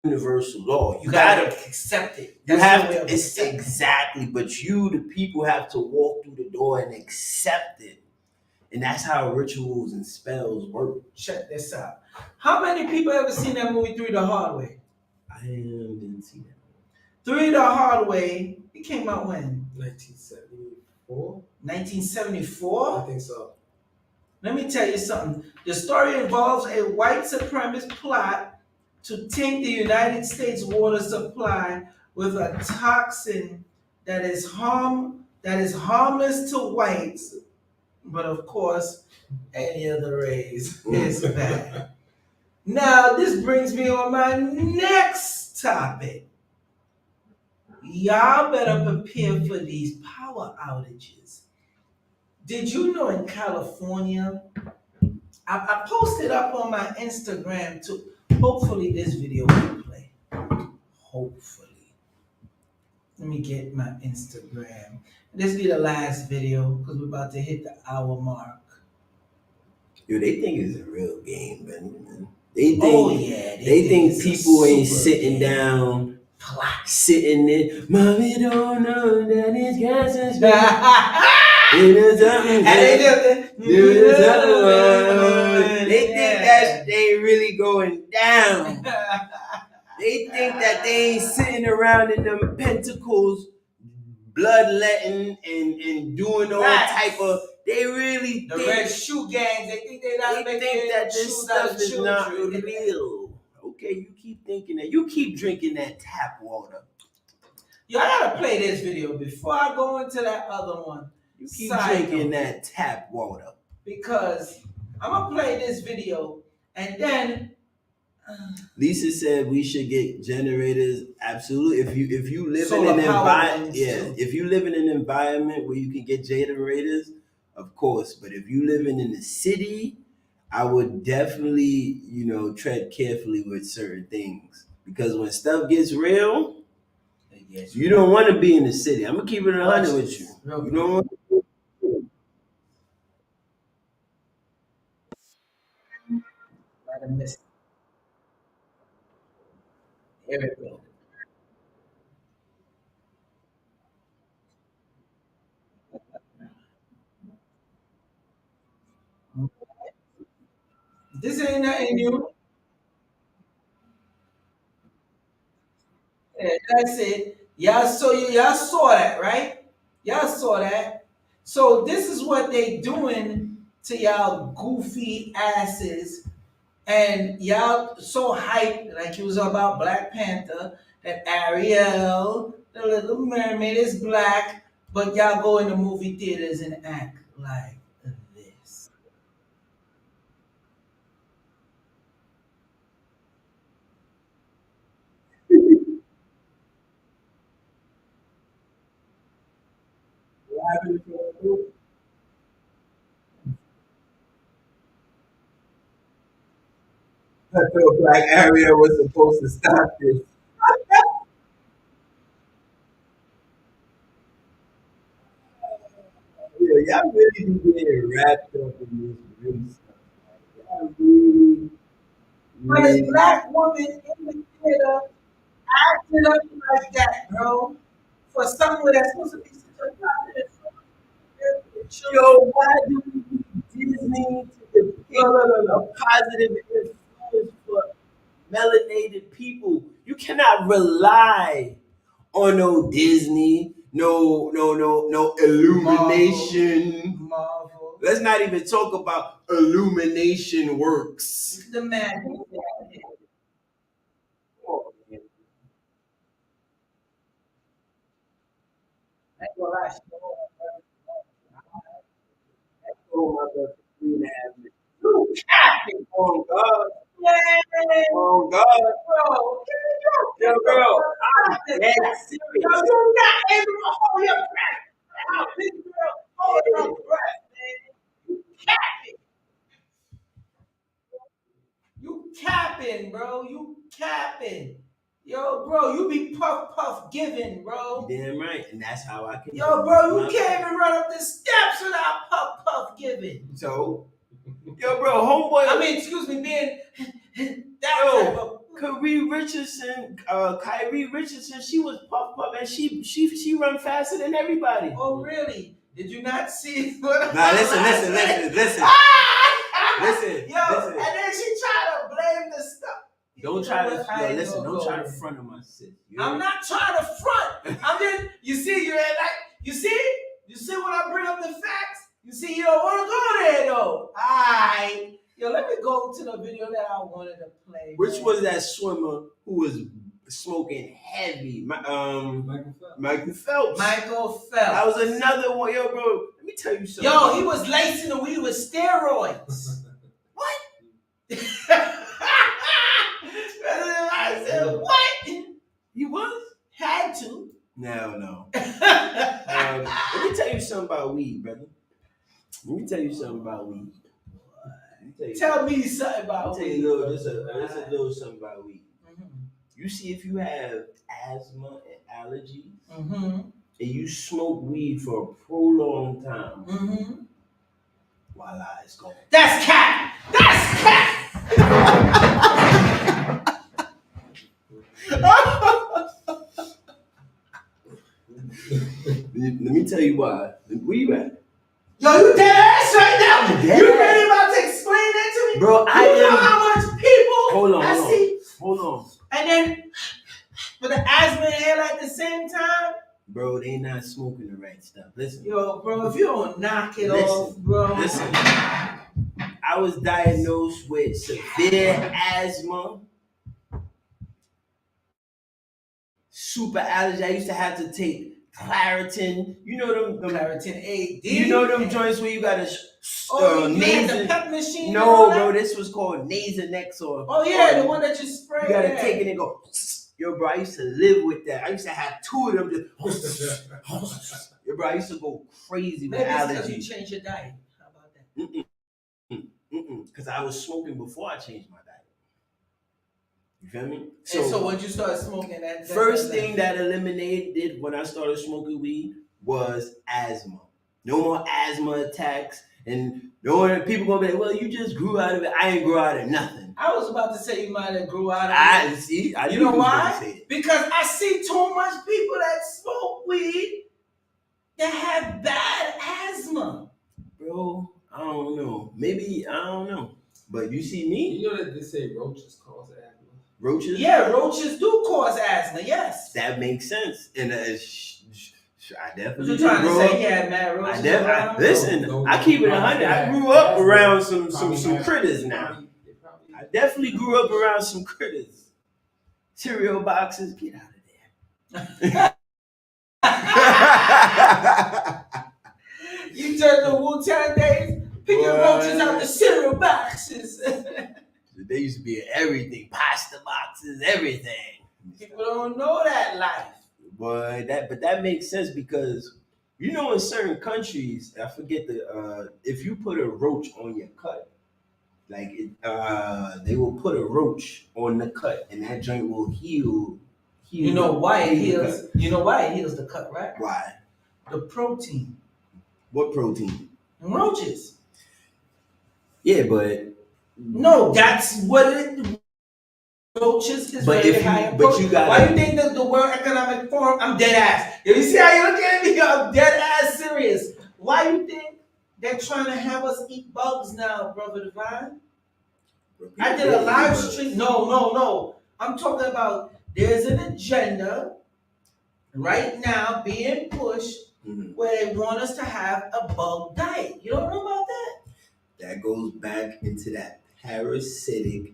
universal law. You gotta accept it. You That's have the way to. of It's accepting. exactly, but you, the people, have to walk through the door and accept it, and that's how rituals and spells work. Check this out. How many people ever seen that movie Three the Hard Way? I didn't see that. Three the Hard Way. It came out when? 1974? 1974? I think so. Let me tell you something. The story involves a white supremacist plot to taint the United States water supply with a toxin that is harmless to whites, but of course, any other race is bad. Now, this brings me on my next topic. Y'all better prepare for these power outages. Did you know in California, I posted up on my Instagram too. Hopefully this video will play. Hopefully. Let me get my Instagram. This be the last video because we're about to hit the hour mark. Yo, they think it's a real game, man. They think, Oh yeah, they think it's a people ain't super sitting game. down, Plot. sitting there. Mommy don't know that it's cancer. And they do they think that they ain't really going down. They think that they ain't sitting around in them pentacles, bloodletting and doing all type of. They really the think, red shoe gangs. They think they're not they making think that this shoes out stuff of is not children. real. Okay, you keep thinking that. You keep drinking that tap water. Yo, I gotta play this video before I go into that other one. You keep drinking that tap water. Because I'm gonna play this video and then Lisa said we should get generators. Absolutely. If you live in solar an power environment, ones, yeah. too. If you live in an environment where you can get generators, of course. But if you living in the city, I would definitely, tread carefully with certain things because when stuff gets real, you don't want to be in the city. I'm gonna keep it 100 with you. You don't want. Might have missed. Here we go. This ain't nothing new. Yeah, that's it. Y'all saw that, right? Y'all saw that. So this is what they doing to y'all goofy asses. And y'all so hyped, like it was about Black Panther, that Ariel, the little mermaid, is black, but y'all go in the movie theaters and act like this. I felt like Ariel was supposed to stop this. Yeah, y'all really be getting wrapped up in this real stuff. Y'all really, But a really. black woman in the theater acting up like that, bro, for someone that's supposed to be such a positive Yo, why do we need Disney to depict a positive influence for melanated people? You cannot rely on no Disney, no illumination. Marvel. Let's not even talk about illumination works. The man. I ain't gonna lie, Oh my God, 3.5 minutes. you capping. Oh God, Man, oh God, bro. yo, girl, I'm Yo, dead you're serious. not able to hold your breath. How big girl hold your breath, man. You capping. You capping, bro. You capping. Yo, bro, you be puff giving, bro. Damn right, and that's how I can. Yo, bro, you can't even run up the steps without puff giving. So, yo, bro, homeboy. I mean, excuse me, being that Yo, type of. Kyrie Richardson, she was puff, and she run faster than everybody. Oh, really? Did you not see what? Now listen. Listen. Yo, and then she tried to blame the stuff. Don't try to front of my sis. I'm not trying to front. I'm just, you see when I bring up the facts? You see, you don't want to go there though. Alright. Yo, let me go to the video that I wanted to play. Which was that swimmer who was smoking heavy? Michael Phelps. Michael Phelps. That was another one. Yo, bro, let me tell you something. Yo, he was lacing the weed with steroids. What? I said, what? He was? Had to. No. Let me tell you something about weed, brother. Let me tell you something about weed. Tell me something about weed. There's a little something about weed. Mm-hmm. You see, if you have asthma and allergies, mm-hmm. and you smoke weed for a prolonged time, mm-hmm. voila, it's gone. That's cat. That's cat. Let me tell you why. Where you at? I'm dead. You really about to explain that to me? Bro, I You know am. how much people Hold on, I hold on. see, Hold on. and then with the asthma inhaler at the same time? Bro, they not smoking the right stuff. Listen. Yo, bro, if you don't knock it Listen, off, bro. Listen. I was diagnosed with severe asthma, super allergy. I used to have to take Claritin. You know them Claritin A, D. you know them joints where you gotta you had the pep machine. and No, all that? bro, this was called Nasonex or. Oh yeah, the one that you spray. You gotta yeah. take it and go. Yo, bro, I used to live with that. I used to have 2 of them. Just. Yo, bro, I used to go crazy with Maybe it's allergies. because you changed your diet. How about that? Because I was smoking before I changed my diet. You feel me? So when you started smoking that first thing that eliminated when I started smoking weed was asthma. No more asthma attacks. And no one, people gonna be like, well, you just grew out of it. I ain't grew out of nothing. I was about to say you might have grew out of I it. see. I You knew know you was why? gonna say it. Because I see too much people that smoke weed that have bad asthma. Bro, I don't know. Maybe I don't know. But you see me? You know that they say roaches cause asthma? Roaches? Yeah, roaches do cause asthma, yes. That makes sense. And I definitely What you trying to grew up. say? Yeah, man, roaches around? Listen, No, I keep it 100. I grew up around some critters now. Probably- I definitely grew up around some critters. Cereal boxes, get out of there. You turn the Wu-Tang days, picking What? roaches out the cereal boxes. They used to be everything, pasta boxes, everything. People don't know that life. But that makes sense because you know in certain countries, I forget if you put a roach on your cut, like they will put a roach on the cut and that joint will heal. You know why it heal the heals? cut. You know why it heals the cut, right? Why? The protein. What protein? Roaches. Yeah, but No, that's what it. Roaches is But very if you- high in but protein. you gotta- Why you think that the World Economic Forum? I'm dead ass. You see how you looking at me? I'm dead ass serious. Why you think they're trying to have us eat bugs now, brother Divine? I did a live stream. No. I'm talking about there's an agenda right now being pushed Mhm. where they want us to have a bug diet. You don't know about that? That goes back into that parasitic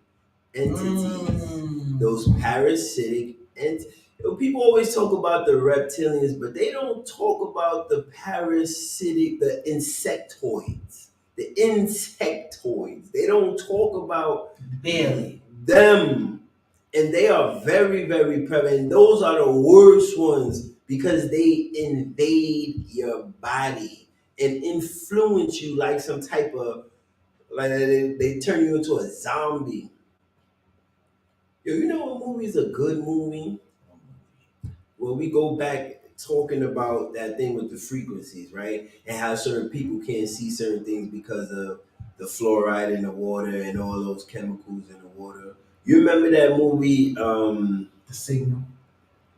entities. Mm. Those parasitic entities. People always talk about the reptilians, but they don't talk about the parasitic, the insectoids. The insectoids. They don't talk about Barely. them. And they are very, very prevalent. Those are the worst ones because they invade your body and influence you like some type of, like they turn you into a zombie. Yo, you know what movie is a good movie? When we go back talking about that thing with the frequencies, right? And how certain people can't see certain things because of the fluoride in the water and all those chemicals in the water. You remember that movie, The Signal.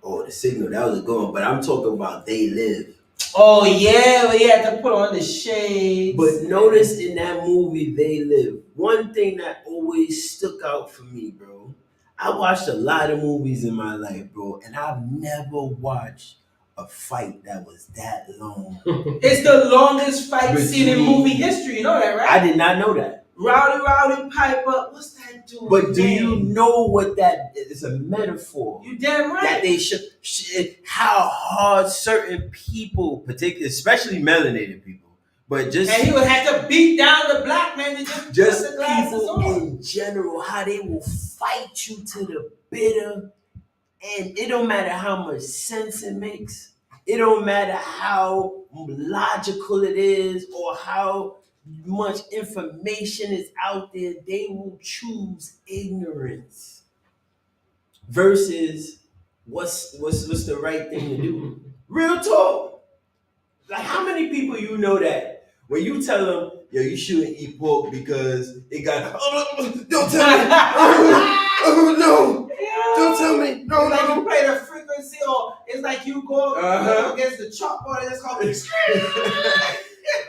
oh, The Signal, that was a good one, but I'm talking about They Live. Oh yeah, we had to put on the shades. But notice in that movie, They Live, one thing that always stuck out for me, bro. I watched a lot of movies in my life, bro, and I've never watched a fight that was that long. It's the longest fight scene in Between- movie history. You know that, right? I did not know that. Rowdy Piper. What's that dude? But do you know what that is? A metaphor. You damn right. That they should, how hard certain people, particularly, especially melanated people, but just And he would have to beat down the black man to just put the glasses people on. in general, how they will fight you to the bitter, and it don't matter how much sense it makes. It don't matter how logical it is or how much information is out there. They will choose ignorance versus what's the right thing to do. Real talk. Like how many people you know that when you tell them, yo, you shouldn't eat pork because it got don't tell me. Oh no. Don't tell me. No, It's like no. you play the frequency, or it's like you go Uh-huh. against the chalkboard and it's called.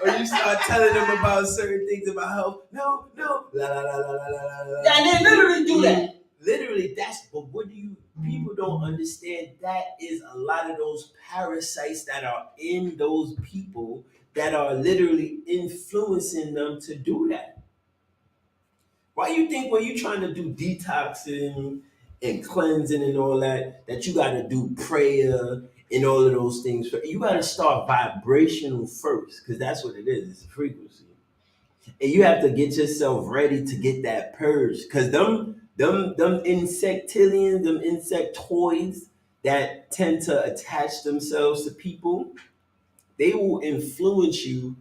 or you start telling them about certain things about health. No, la la la la la la la. And they literally do that. Literally, but what do you people don't understand? That is a lot of those parasites that are in those people that are literally influencing them to do that. Why you think when you trying to do detoxing and cleansing and all that, that you got to do prayer and all of those things? You got to start vibrational first, because that's what it is. It's a frequency, and you have to get yourself ready to get that purge. Because them insectillions, them insectoids that tend to attach themselves to people, they will influence you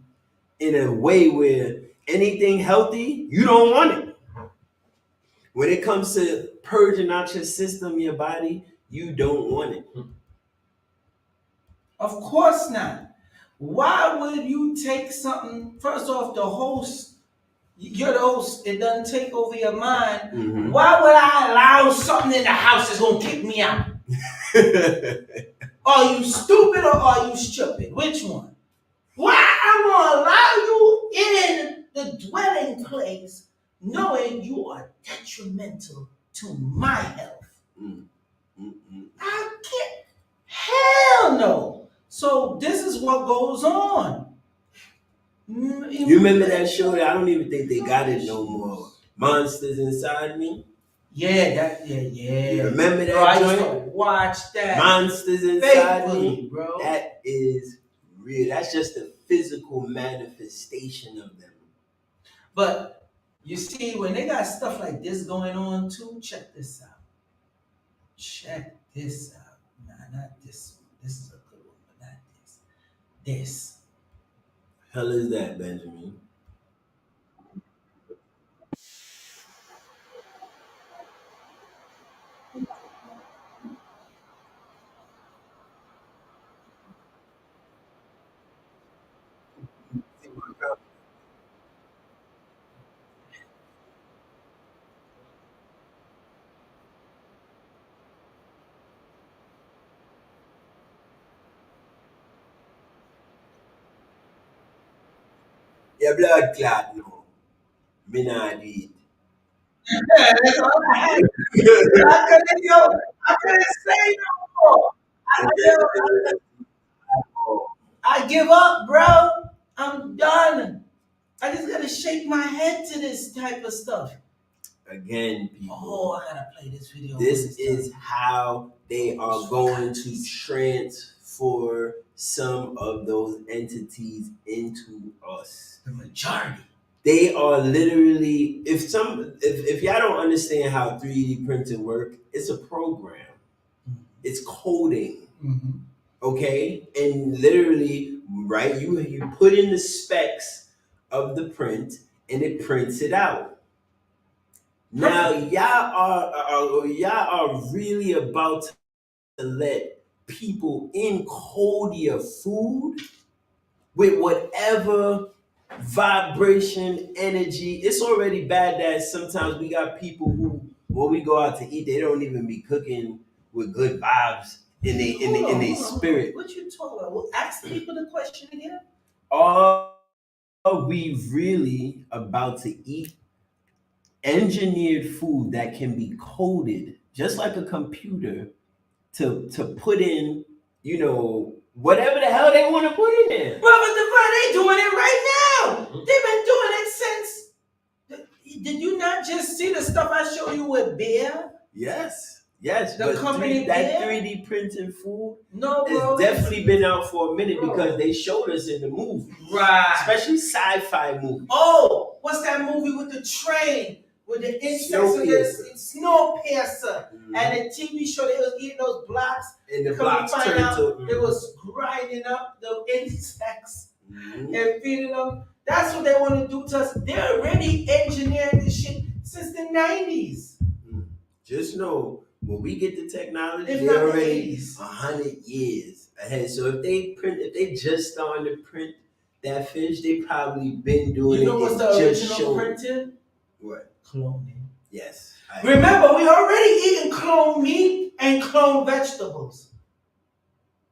in a way where anything healthy, you don't want it. When it comes to purging out your system, your body, you don't want it. Of course not. Why would you take something? First off, the host, you're the host. It doesn't take over your mind. Mm-hmm. Why would I allow something in the house that's gonna kick me out? Are you stupid or are you stupid? Which one? Why I'm gonna allow you in the dwelling place knowing you are detrimental to my health? I can't. Hell no. So this is what goes on. You remember that show? I don't even think they got it no more. Monsters Inside Me. Yeah. You remember that bro, I used joint? to watch that. Monsters Inside Me, bro. That is real. That's just a physical manifestation of them. But you see, when they got stuff like this going on too, check this out. Check this out. Nah, not this one. This is a good one, but not this. This. Hell is that, Benjamin? Your blood clot, no. Me not do it. Yeah, that's all I had. I couldn't say no more. I give up, bro. I'm done. I just gotta shake my head to this type of stuff. Again, people. Oh, I gotta play this video. This is how they are going to transfer some of those entities into us. The majority. They are literally, if y'all don't understand how 3D printing work, it's a program. It's coding. Mm-hmm. Okay? And literally, right, you put in the specs of the print and it prints it out. Now y'all are really about to let people encode your food with whatever vibration, energy. It's already bad that sometimes we got people who, when we go out to eat, they don't even be cooking with good vibes in their spirit. What you talking about? Well, ask people the question again. Are we really about to eat engineered food that can be coded just like a computer to put in, whatever the hell they want to put in there? Brother Divine, they doing it right now. They've been doing it since. Did you not just see the stuff I showed you with beer? Yes. The company that 3D printing food, no, bro, it's definitely been out for a minute, bro, because they showed us in the movie, right? Especially sci-fi movies. Oh, what's that movie with the train? With the insects and Snowpiercer, and the TV show they was eating those blocks, and the blocks turned to it was grinding up the insects and feeding them. That's what they want to do to us. They're already engineering this shit since the 90s. Just know, when we get the technology, If they're not the already 80s. 100 years ahead. So if they just starting to print that fish, they probably been doing it. You know what's the original printing? What? Cloning. Yes. Remember, we already eating clone meat and clone vegetables.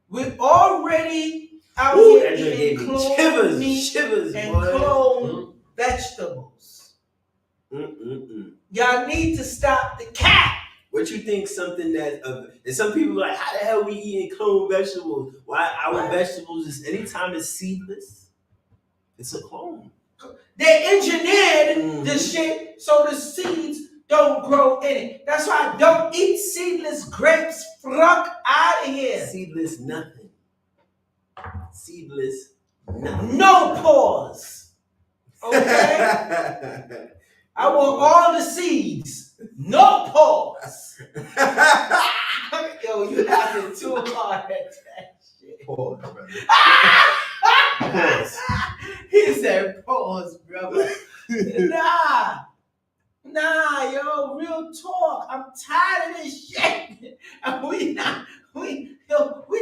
We're already out Ooh, here that just eating gave me cloned meat shivers, and boy. cloned vegetables. Y'all need to stop the cat. What you think? Something that and some people like, how the hell we eating clone vegetables? Why our vegetables is anytime it's seedless, it's a clone. They engineered the shit so the seeds don't grow in it. That's why I don't eat seedless grapes. Fuck out of here. Seedless nothing. Seedless nothing. No pause. Okay? I want all the seeds. No pause. Yo, you laughing too hard at that shit. Pause, brother. Pause. He said pause, brother. Nah, yo, real talk. I'm tired of this shit. And we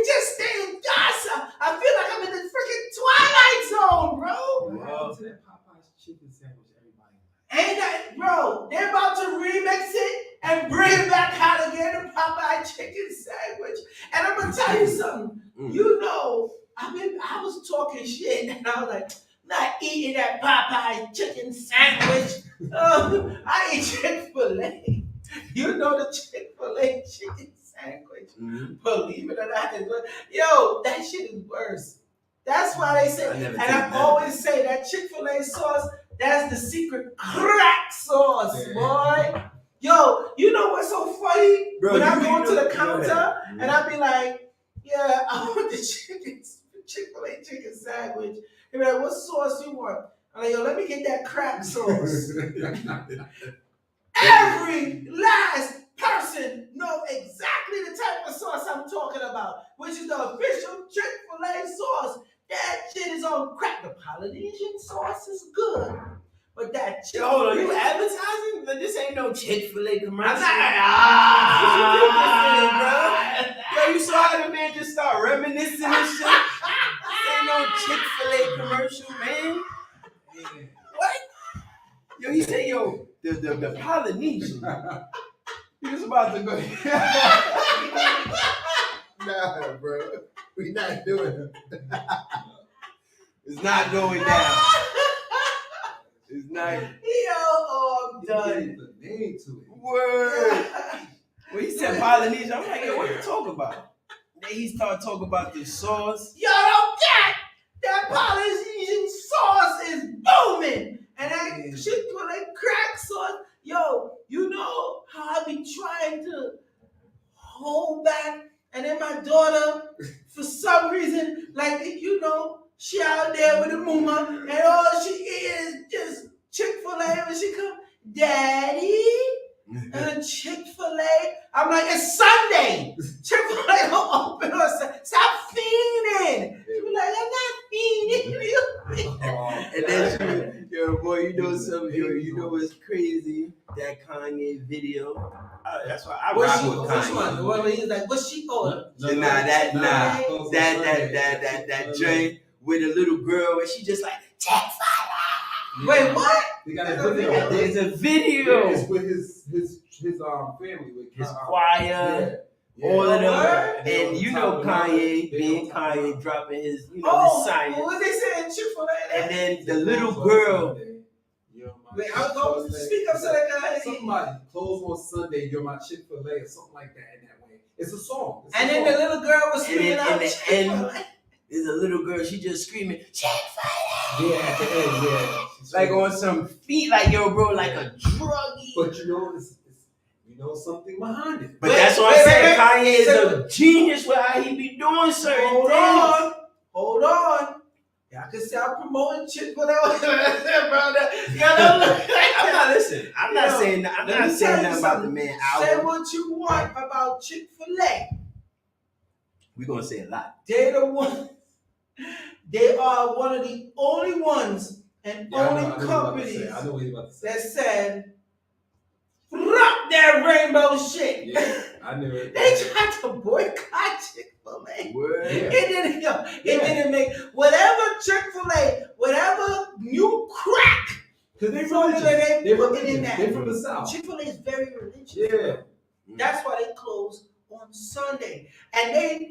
just stay in Gaza. I feel like I'm in the freaking Twilight Zone, bro. What happened to that Popeye's chicken sandwich, everybody? Ain't that, bro? They're about to remix it and bring it back out again, the Popeye chicken sandwich. And I'm gonna tell you something. You know, I was talking shit, and I was like, not eating that Popeye chicken sandwich. I eat Chick-fil-A. You know the Chick-fil-A chicken sandwich. Believe it or not, yo, that shit is worse. That's why they say, and I always say that Chick-fil-A sauce, that's the secret crack sauce, boy. Yo, you know what's so funny? Bro, when I go to the counter and I be like, yeah, I want the Chick-fil-A chicken sandwich. They be like, what sauce you want? I'm like, yo, let me get that crack sauce. Every last person know exactly the type of sauce I'm talking about, which is the official Chick-fil-A sauce. That shit is on crack. The Polynesian sauce is good. But that chicken. Yo, hold on, you advertising? But this ain't no Chick-fil-A commercial. I'm not. Yo, you saw how the man just start reminiscing and shit? This ain't no Chick-fil-A commercial, man. What? Yo, he said, yo, the Polynesian. He was about to go. Nah, bro. We not doing it. It's not going down. It's not. I'm done. The name to it. Word. When he said Polynesian, I'm like, yo, what you talking about? Then he started talking about the sauce. Yo, don't get that Polynesian sauce is booming. And that Chick-fil-A crack sauce, yo, you know how I be trying to hold back, and then my daughter, for some reason, like, you know, she out there with the mama, and all she is just Chick-fil-A when she come, Daddy, and Chick-fil-A. I'm like, it's Sunday. Chick-fil-A don't open on Sunday. Stop fiending. She be like, I'm not fiending. And then yo, boy, you know something, yo, you know what's crazy? That Kanye video. That's why I rock with Kanye. Which one? The one where he's like, what's she on? That joint with a little girl and she just like, Chick-fil-A. Wait, what? They got a video. There's a video. It's with his family, with his choir, all of them. And you know Kanye, being Kanye, dropping his, his science. What they saying, Chick-fil-A? And then the little girl. Wait, I'll go speak up so that guy. Something like close on Sunday, you're my Chick-fil-A or something like that in that way. It's a song. And then the little girl was screaming out Chick-fil-A. There's a little girl, she just screaming, Chick-fil-A. Yeah, at the end, yeah. Like on some feet, like, yo, bro, like a druggie. But you know, it's something behind it. But that's what I'm saying. Kanye is a genius with how he be doing certain things. Hold on. Y'all can see I'm promoting Chick-fil-A. Bro, I'm not saying nothing about the man album. Say what you want about Chick-fil-A. We're gonna say a lot. They're the one. They are one of the only ones and only companies that said, "Rock that rainbow shit." Yeah, I knew it. They tried to boycott Chick-fil-A. Yeah. It didn't make whatever Chick-fil-A, whatever new crack. Because they They're religious. They're from the South. Chick-fil-A is very religious. Yeah. That's why they close on Sunday. And they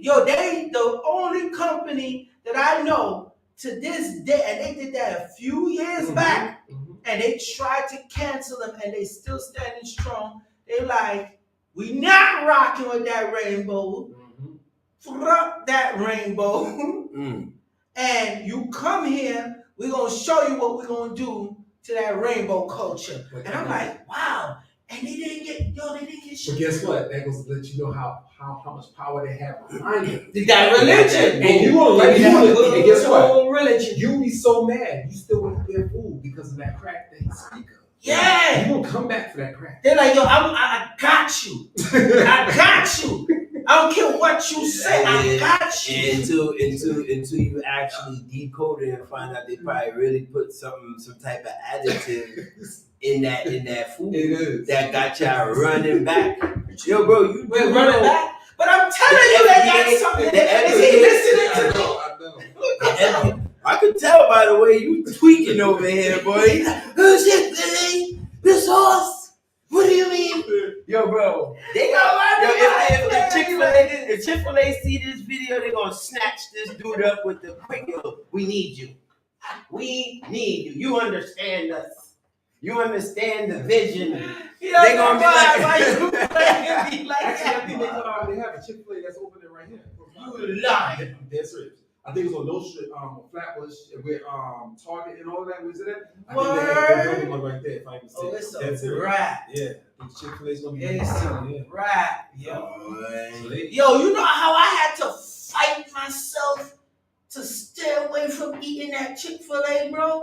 the only company that I know to this day, and they did that a few years back, and they tried to cancel them, and they still standing strong. They like, we not rocking with that rainbow. Fuck that rainbow. And you come here, we're gonna show you what we're gonna do to that rainbow culture. And I'm like, wow. And they didn't get shit. But guess what? That goes to let you know how much power they have behind them. That religion. And you want to and guess what? Religion. You be so mad, you still want to get fooled because of that crack they speak of. Yeah. You won't come back for that crack. They're like, yo, I got you. I got you. I don't care what you say. I got you. Until you actually decode it and find out they probably really put some type of additive in that food that got y'all running back. Yo, bro, you running back. But I'm telling you, they got something. Is he listening to me? I know. I could tell by the way you tweaking over here, boy. Oh shit, Billy, the sauce. What do you mean? Yo, bro, they got if Chick-fil-A see this video, they gonna snatch this dude up with the quick. Yo, we need you. We need you. You understand us. You understand the vision. They gonna be like, why you playing me like Actually, that? I think they have a Chick-fil-A that's opening right here. You lying. That's right. I think it's on those street, Flatbush with Target and all that. Was it that? I Word. think they have the one right there. If I'm mistaken. Oh, it's That's a it. wrap. Yeah, Chick-fil-A's gonna be. It's a wrap, yo. Oh, Yo, you know how I had to fight myself to stay away from eating that Chick-fil-A, bro?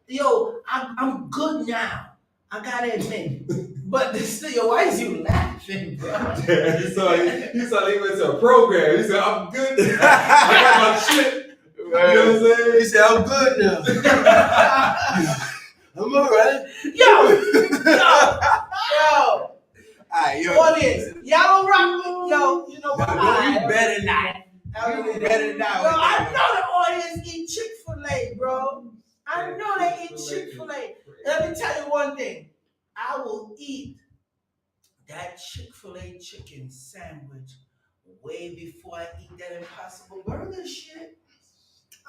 Yo, I'm good now. I gotta admit. But still, yo, why is you laughing, bro? he saw he went to a program. He said, I'm good. I got my shit. You know what I'm saying? He said, I'm good now. I'm alright. Yo. Alright, yo. Audience, y'all don't rock with, yo, you know what? You better not. You better not. Yo, I know the audience eat Chick-fil-A, bro. I know they eat Chick-fil-A. Let me tell you one thing. I will eat that Chick-fil-A chicken sandwich way before I eat that Impossible Burger shit.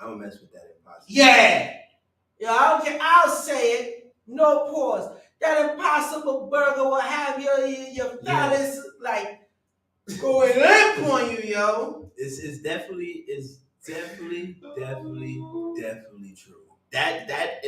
I don't mess with that Impossible. Yeah. Yo, I don't care. I'll say it. No pause. That Impossible Burger will have your phallus like going limp on you, yo. It's definitely true. That I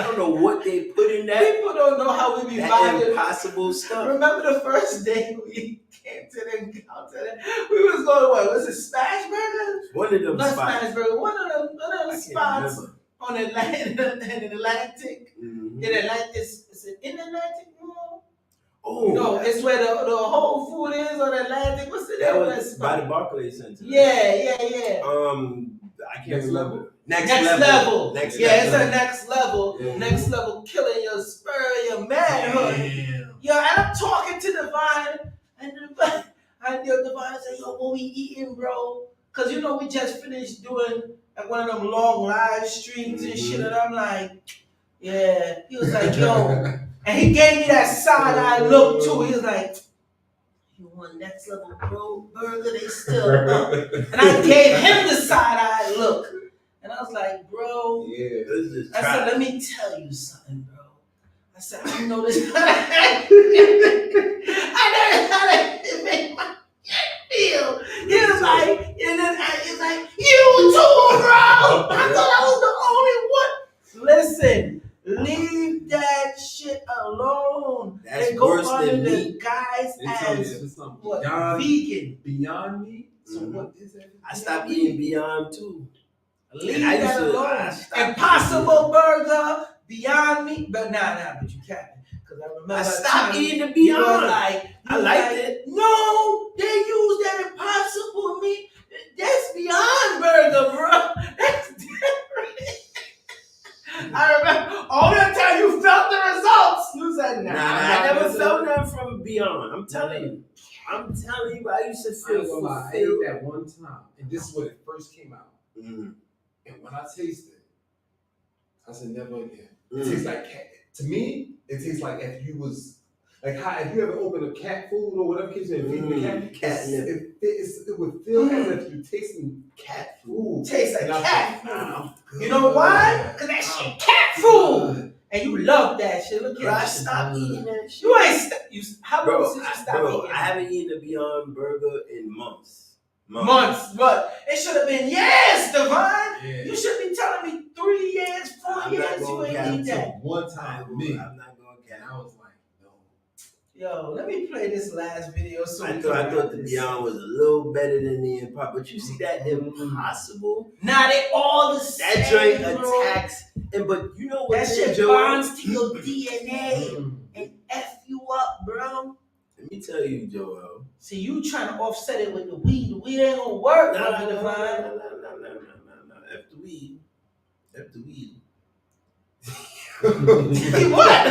don't know what they put in that. People don't know how we be That vibing. impossible stuff. Remember the first day we came to the encounter? We was going, what? Was it Smash Burger? One of them Not spots. Smash Burger. One of them I can't spots remember. on Atlantic. Mm-hmm. In Atlantic, is it in Atlantic Mall? Oh No, it's where the Whole Food is on Atlantic. What's the that name of that was spot? by the Barclays Center. Yeah. I can't Next remember. level. Next level. level. It's a next level. Yeah. Next level killing your spirit, your manhood. Damn. Yo, and I'm talking to Divine, and Divine said, yo, what we eating, bro? Because, you know, we just finished doing like one of them long live streams and shit, and I'm like, yeah. He was like, yo, and he gave me that side-eye look, too. He was like, you want next level burger? They still up. And I gave him the side-eye look. And I was like, bro, Yeah. I said, let me tell you something, bro. I said, I know this. I know how to make my feel. He was like, and then he's like, you too, bro. I thought I was the only one. Listen, leave that shit alone. That's and go worse under than the meat. guise as what? Vegan. Beyond Meat? So Mhm. what is that? I stopped eating Beyond too. Leave And I that used to- I alone. stopped Impossible Burger, Beyond Meat, but but you can't. Because I remember I the stopped time eating the you was Beyond. like, I liked it. No, they use that Impossible Meat. That's Beyond Burger, bro. That's different. I remember all that time you felt the results. You said, nah, I never felt nothing from Beyond. I'm telling you, I used to I feel ain't gonna lie, I ate fulfilled. that one time, and this is when it first came out. Mm. And when I tasted it, I said never again. It Mm. tastes like cat. To me, it tastes like if you was Like how if you ever open a cat food or whatever kitchen and feeding the cat, catnip. it would feel as if you're tasting cat food. Tastes like And I cat said, food. You know why? Because that shit cat food. And you love that shit. Look Bro, I at you. stopped eating that shit. You ain't how long Bro, since you stopped eating? I haven't eaten a Beyond Burger in months. Months. But it should have been years, Devon. Yeah. You should be telling me 3 years, 4 years you ain't eat that. One time for me. I'm not going to And I was like, no. Yo, let me play this last video. So I thought the Beyond was a little better than the Impossible, but you see that Impossible? Nah, they all the same. That joint bro. attacks, but you know what? That shit Joe? bonds to your DNA and F you up, bro. Let me tell you, Joel. See, you trying to offset it with the weed. The weed ain't gonna work, No. Divine. F the weed. What?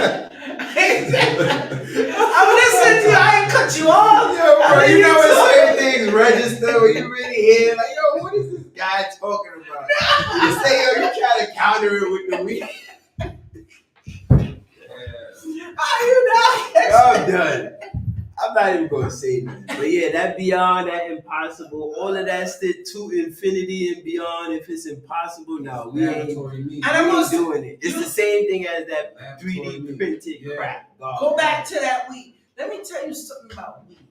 I'm listening to you. I ain't cut you off. Yo, bro, you know when when certain things register when you really hear, like, yo, what is this guy talking about? You say, yo, you try to counter it with the weed. Are you not? I'm done. I'm not even gonna say nothing. But yeah, that Beyond, that Impossible, all of that shit to infinity and beyond. If it's impossible, no, we ain't doing it. It's the same thing as that 3D printed crap. Go back to that weed. Let me tell you something about weed.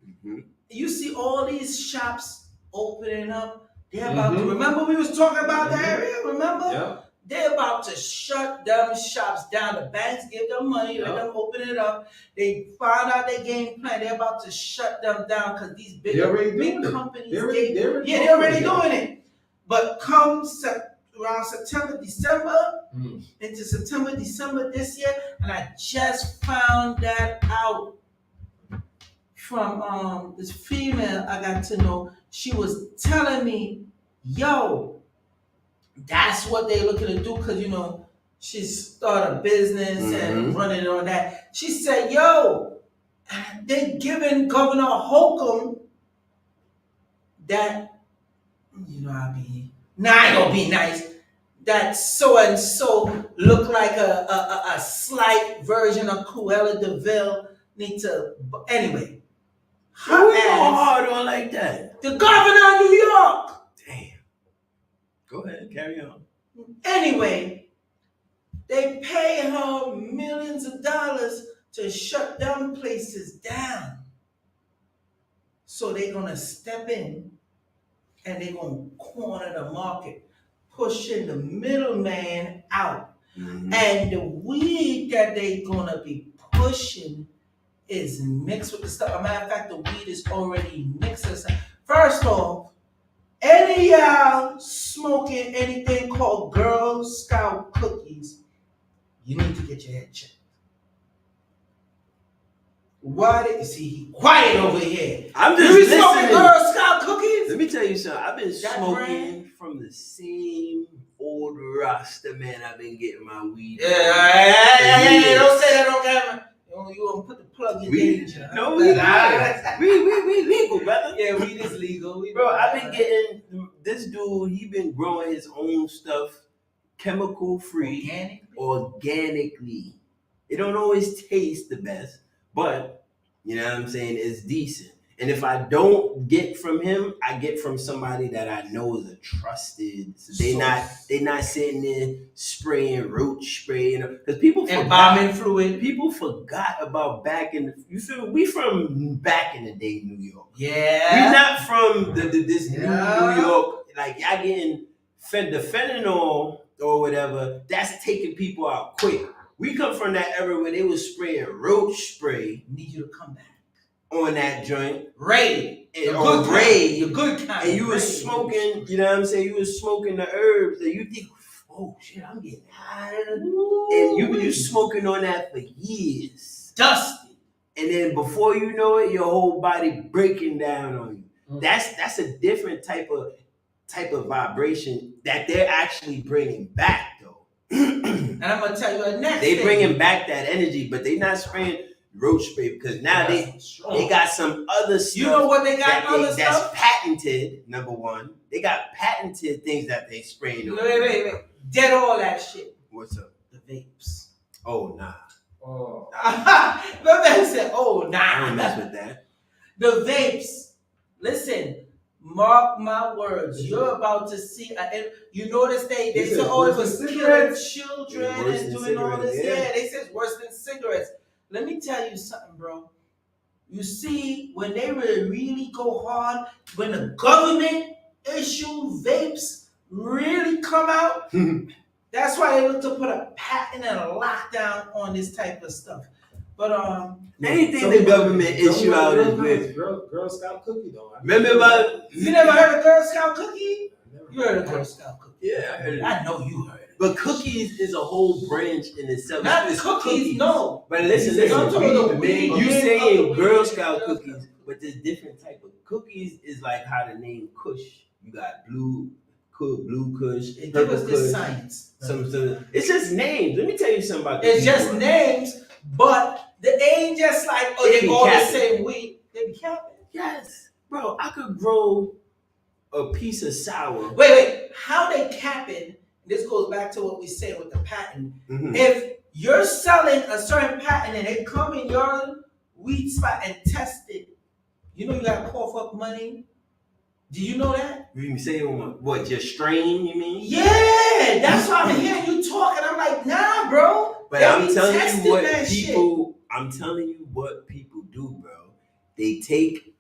Mm-hmm. You see all these shops opening up. They're about to, remember we was talking about the area, remember? Yeah. They're about to shut them shops down. The banks give them money, let them open it up. They found out their game plan. They're about to shut them down because these big companies, they're already doing it. But come around September, December, into September, December this year, and I just found that out from this female I got to know. She was telling me, yo, that's what they're looking to do because, you know, she started a business and running on that. She said, yo, they giving Governor Holcomb that, you know, I ain't gonna be nice, that so-and-so look like a slight version of Cruella DeVille need to, anyway. Who you going hard on like that? The governor of New York. Damn. Go ahead, carry on. Anyway, they pay her millions of dollars to shut them places down. So they're gonna step in and they're gonna corner the market, pushing the middleman out. And the weed that they're gonna be pushing is mixed with the stuff. As a matter of fact, the weed is already mixed. First off, any y'all smoking anything called Girl Scout cookies, you need to get your head checked. Why did you see he quiet over here? I'm just you be smoking Girl Scout cookies? Let me tell you something. I've been smoking from the same old Rasta man. I've been getting my weed. Yeah, don't say that on camera. You gonna put the plug in danger. No, we legal, brother. Yeah, weed is legal. Bro, I've been getting this dude. He been growing his own stuff, chemical free, organically. It don't always taste the best, but you know what I'm saying, it's decent. And if I don't get from him, I get from somebody that I know is a trusted. So they not sitting there spraying roach spray, you know, because people embalming fluid. People forgot about back in you feel we from back in the day, New York. Yeah, we not from this new New York. Like y'all getting the fentanyl or whatever. That's taking people out quick. We come from that era where they was spraying roach spray. Need you to come back on that joint, Raid, the good kind, and you was smoking. You know what I'm saying? You was smoking the herbs that you think, oh shit, I'm getting high, and you been smoking on that for years, dusty, and then before you know it, your whole body breaking down on you. That's a different type of vibration that they're actually bringing back, though. And I'm gonna tell you the next. They bringing back that energy, but they not spraying roach spray because now they got some other stuff. You know what they got? That's patented. Number one, they got patented things that they spraying. Wait. Dead all that shit. What's up? The vapes. Oh nah. Oh. My man said, "Oh, nah." I don't mess with that. The vapes. Listen, mark my words. You're about to see. You notice they He said, said "Oh, it worse was than killing cigarettes. children Yeah, worse and than doing all this." cigarettes, yeah. Yeah, they said it's worse than cigarettes. Let me tell you something, bro. You see, when they really go hard, when the government issue vapes really come out, that's why they look to put a patent and a lockdown on this type of stuff. But anything the government issue out is good. Girl Scout cookie though. Remember about you never heard of Girl Scout cookie? You heard of Girl Scout cookie? Yeah, I heard it. I know you heard it. But cookies is a whole branch in itself. Not It's cookies, no. But listen, I'm talking about the weed. You saying Girl Girl Scout Scout cookies, but there's different type of cookies. Is like how the name Kush. You got blue Kush, Give purple us this Kush. science. Some. It's just names. Let me tell you something about It's this. just names, but they ain't just like, oh, They they be all the capping. same weed. They be capping. Yes, bro. I could grow a piece of sour. Wait. How they capping? This goes back to what we said with the patent. Mm-hmm. If you're selling a certain patent and they come in your weed spot and test it, you know you gotta cough up money. Do you know that? You say what? Just strain? You mean? Yeah, that's why I'm hearing you talking. I'm like, nah, bro. But They I'm be telling you testing what that people. I'm telling you what people do, bro. They take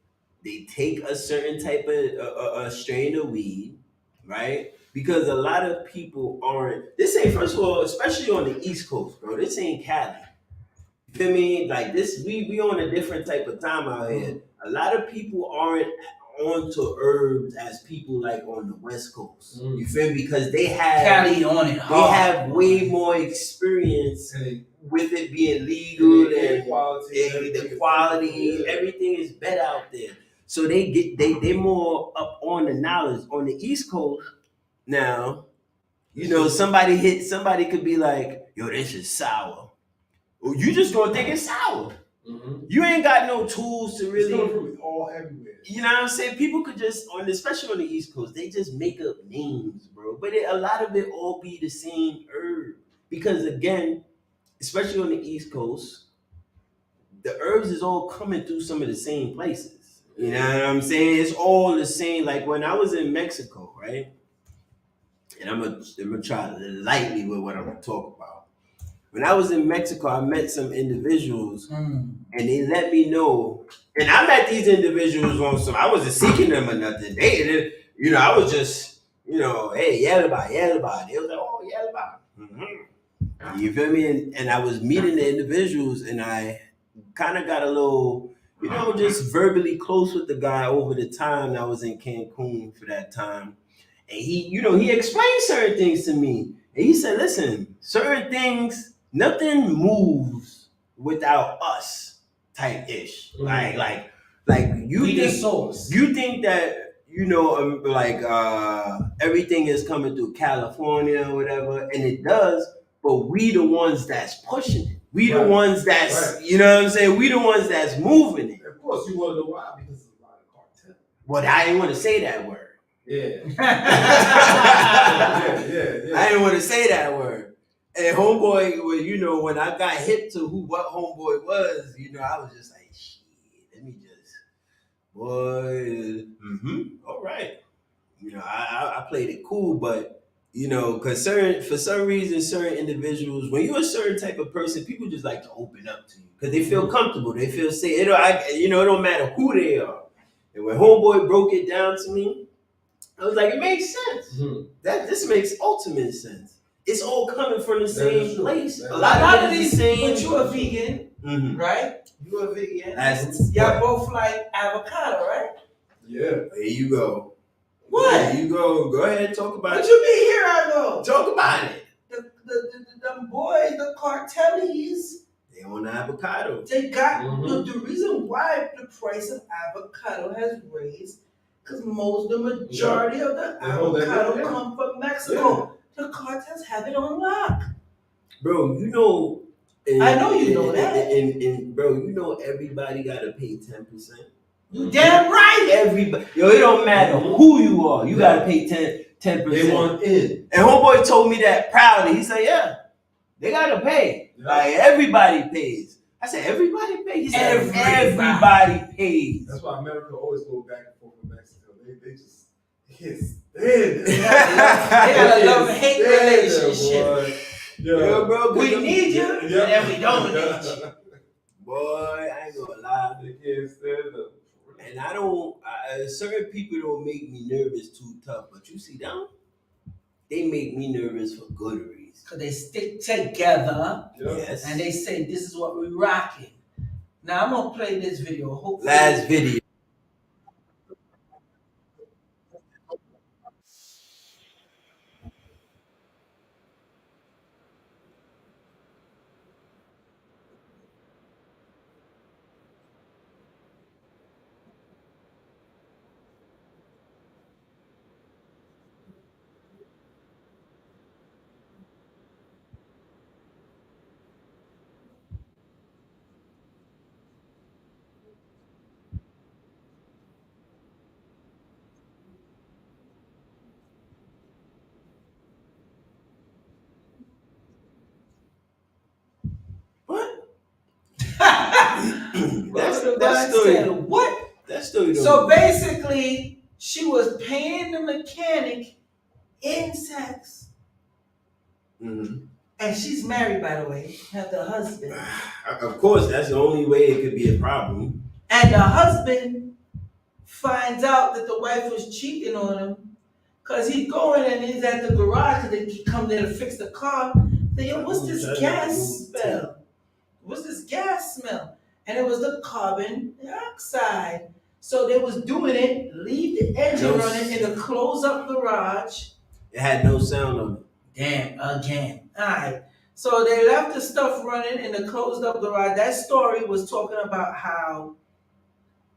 a certain type of a strain of weed, right? Because a lot of people aren't. This ain't, first of all, especially on the East Coast, bro. This ain't Cali. You feel me? Like this, we on a different type of time out here. A lot of people aren't onto herbs as people like on the West Coast. You feel me? Because they have Cali on it. they have way more experience with it being legal and the quality, everything is better out there. So they more up on the knowledge. On the East Coast now, you know, somebody could be like, yo, this is sour. Well, you just gonna think it's sour. Mm-hmm. You ain't got no tools to really. It's coming from all everywhere. You know what I'm saying? People could just, especially on the East Coast, they just make up names, bro. But a lot of it all be the same herb. Because again, especially on the East Coast, the herbs is all coming through some of the same places. You know what I'm saying? It's all the same. Like when I was in Mexico, right? And I'm gonna try lightly with what I'm gonna talk about. When I was in Mexico, I met some individuals and they let me know. And I met these individuals on some, I wasn't seeking them or nothing. They you know, I was just, you know, hey, yellaba. They was like, oh, yellaba. Mm-hmm. You feel me? And I was meeting the individuals and I kind of got a little, you know, just verbally close with the guy over the time I was in Cancun for that time. And he, you know, he explained certain things to me. And he said, listen, certain things, nothing moves without us type ish. Mm-hmm. Like you we think, the source. You think that, you know, everything is coming through California or whatever, and it does, but we the ones that's pushing it. We the ones that's, you know what I'm saying? We the ones that's moving it. Of course, you want to know why, because it's a lot of cartel. Well, I didn't want to say that word. Yeah. I didn't want to say that word. And homeboy, well, you know, when I got hip to what homeboy was, you know, I was just like, shit, let me just, boy, all right. You know, I played it cool, but, you know, for some reason, certain individuals, when you're a certain type of person, people just like to open up to you because they feel comfortable. They feel safe. It don't matter who they are. And when homeboy broke it down to me, I was like, it makes sense. Mm-hmm. This makes ultimate sense. It's all coming from the same place. A lot of these things. But you a vegan, right? You a vegan. Y'all both like avocado, right? Yeah. There you go. What? There you go. Go ahead, talk about it. What you mean? Here I go. Talk about it. The boys, the cartellies. They on avocado. They got the reason why the price of avocado has raised. Because the majority of the avocado come from Mexico. Yeah. The cartels have it on lock. Bro, you know. I know you know that. And bro, you know everybody got to pay 10%. You damn right. Everybody. Yo, it don't matter who you are. You got to pay 10%. They want in. And homeboy told me that proudly. He said, yeah. They gotta pay. Yeah. Like everybody pays. I said everybody pays. He said everybody pays. That's why America always go back and forth with Mexico. They just can't stand it. They got a love-hate relationship. Yeah, bro. We need you, and then we don't need you. Boy, I ain't gonna lie. They can't stand it. And I don't. Certain people don't make me nervous too tough, but you see them, they make me nervous for good reasons. Cause they stick together, Yes. and they say this is what we're rocking. Now I'm gonna play this video. Hopefully, Last video. What? that story. Said, what? That story. So basically, she was paying the mechanic in sex, Mm-hmm. and she's married, by the way, have the husband, Of course, that's the only way it could be a problem. and the husband finds out that the wife was cheating on him. Cause he's going and he's at the garage and they come there to fix the car. Say, yo, what's this gas smell? What's this gas smell? And it was the carbon dioxide. So they was doing it, leave the engine running in the close up garage. It had no sound on it. Damn, again. Alright. So they left the stuff running in the closed up garage. That story was talking about how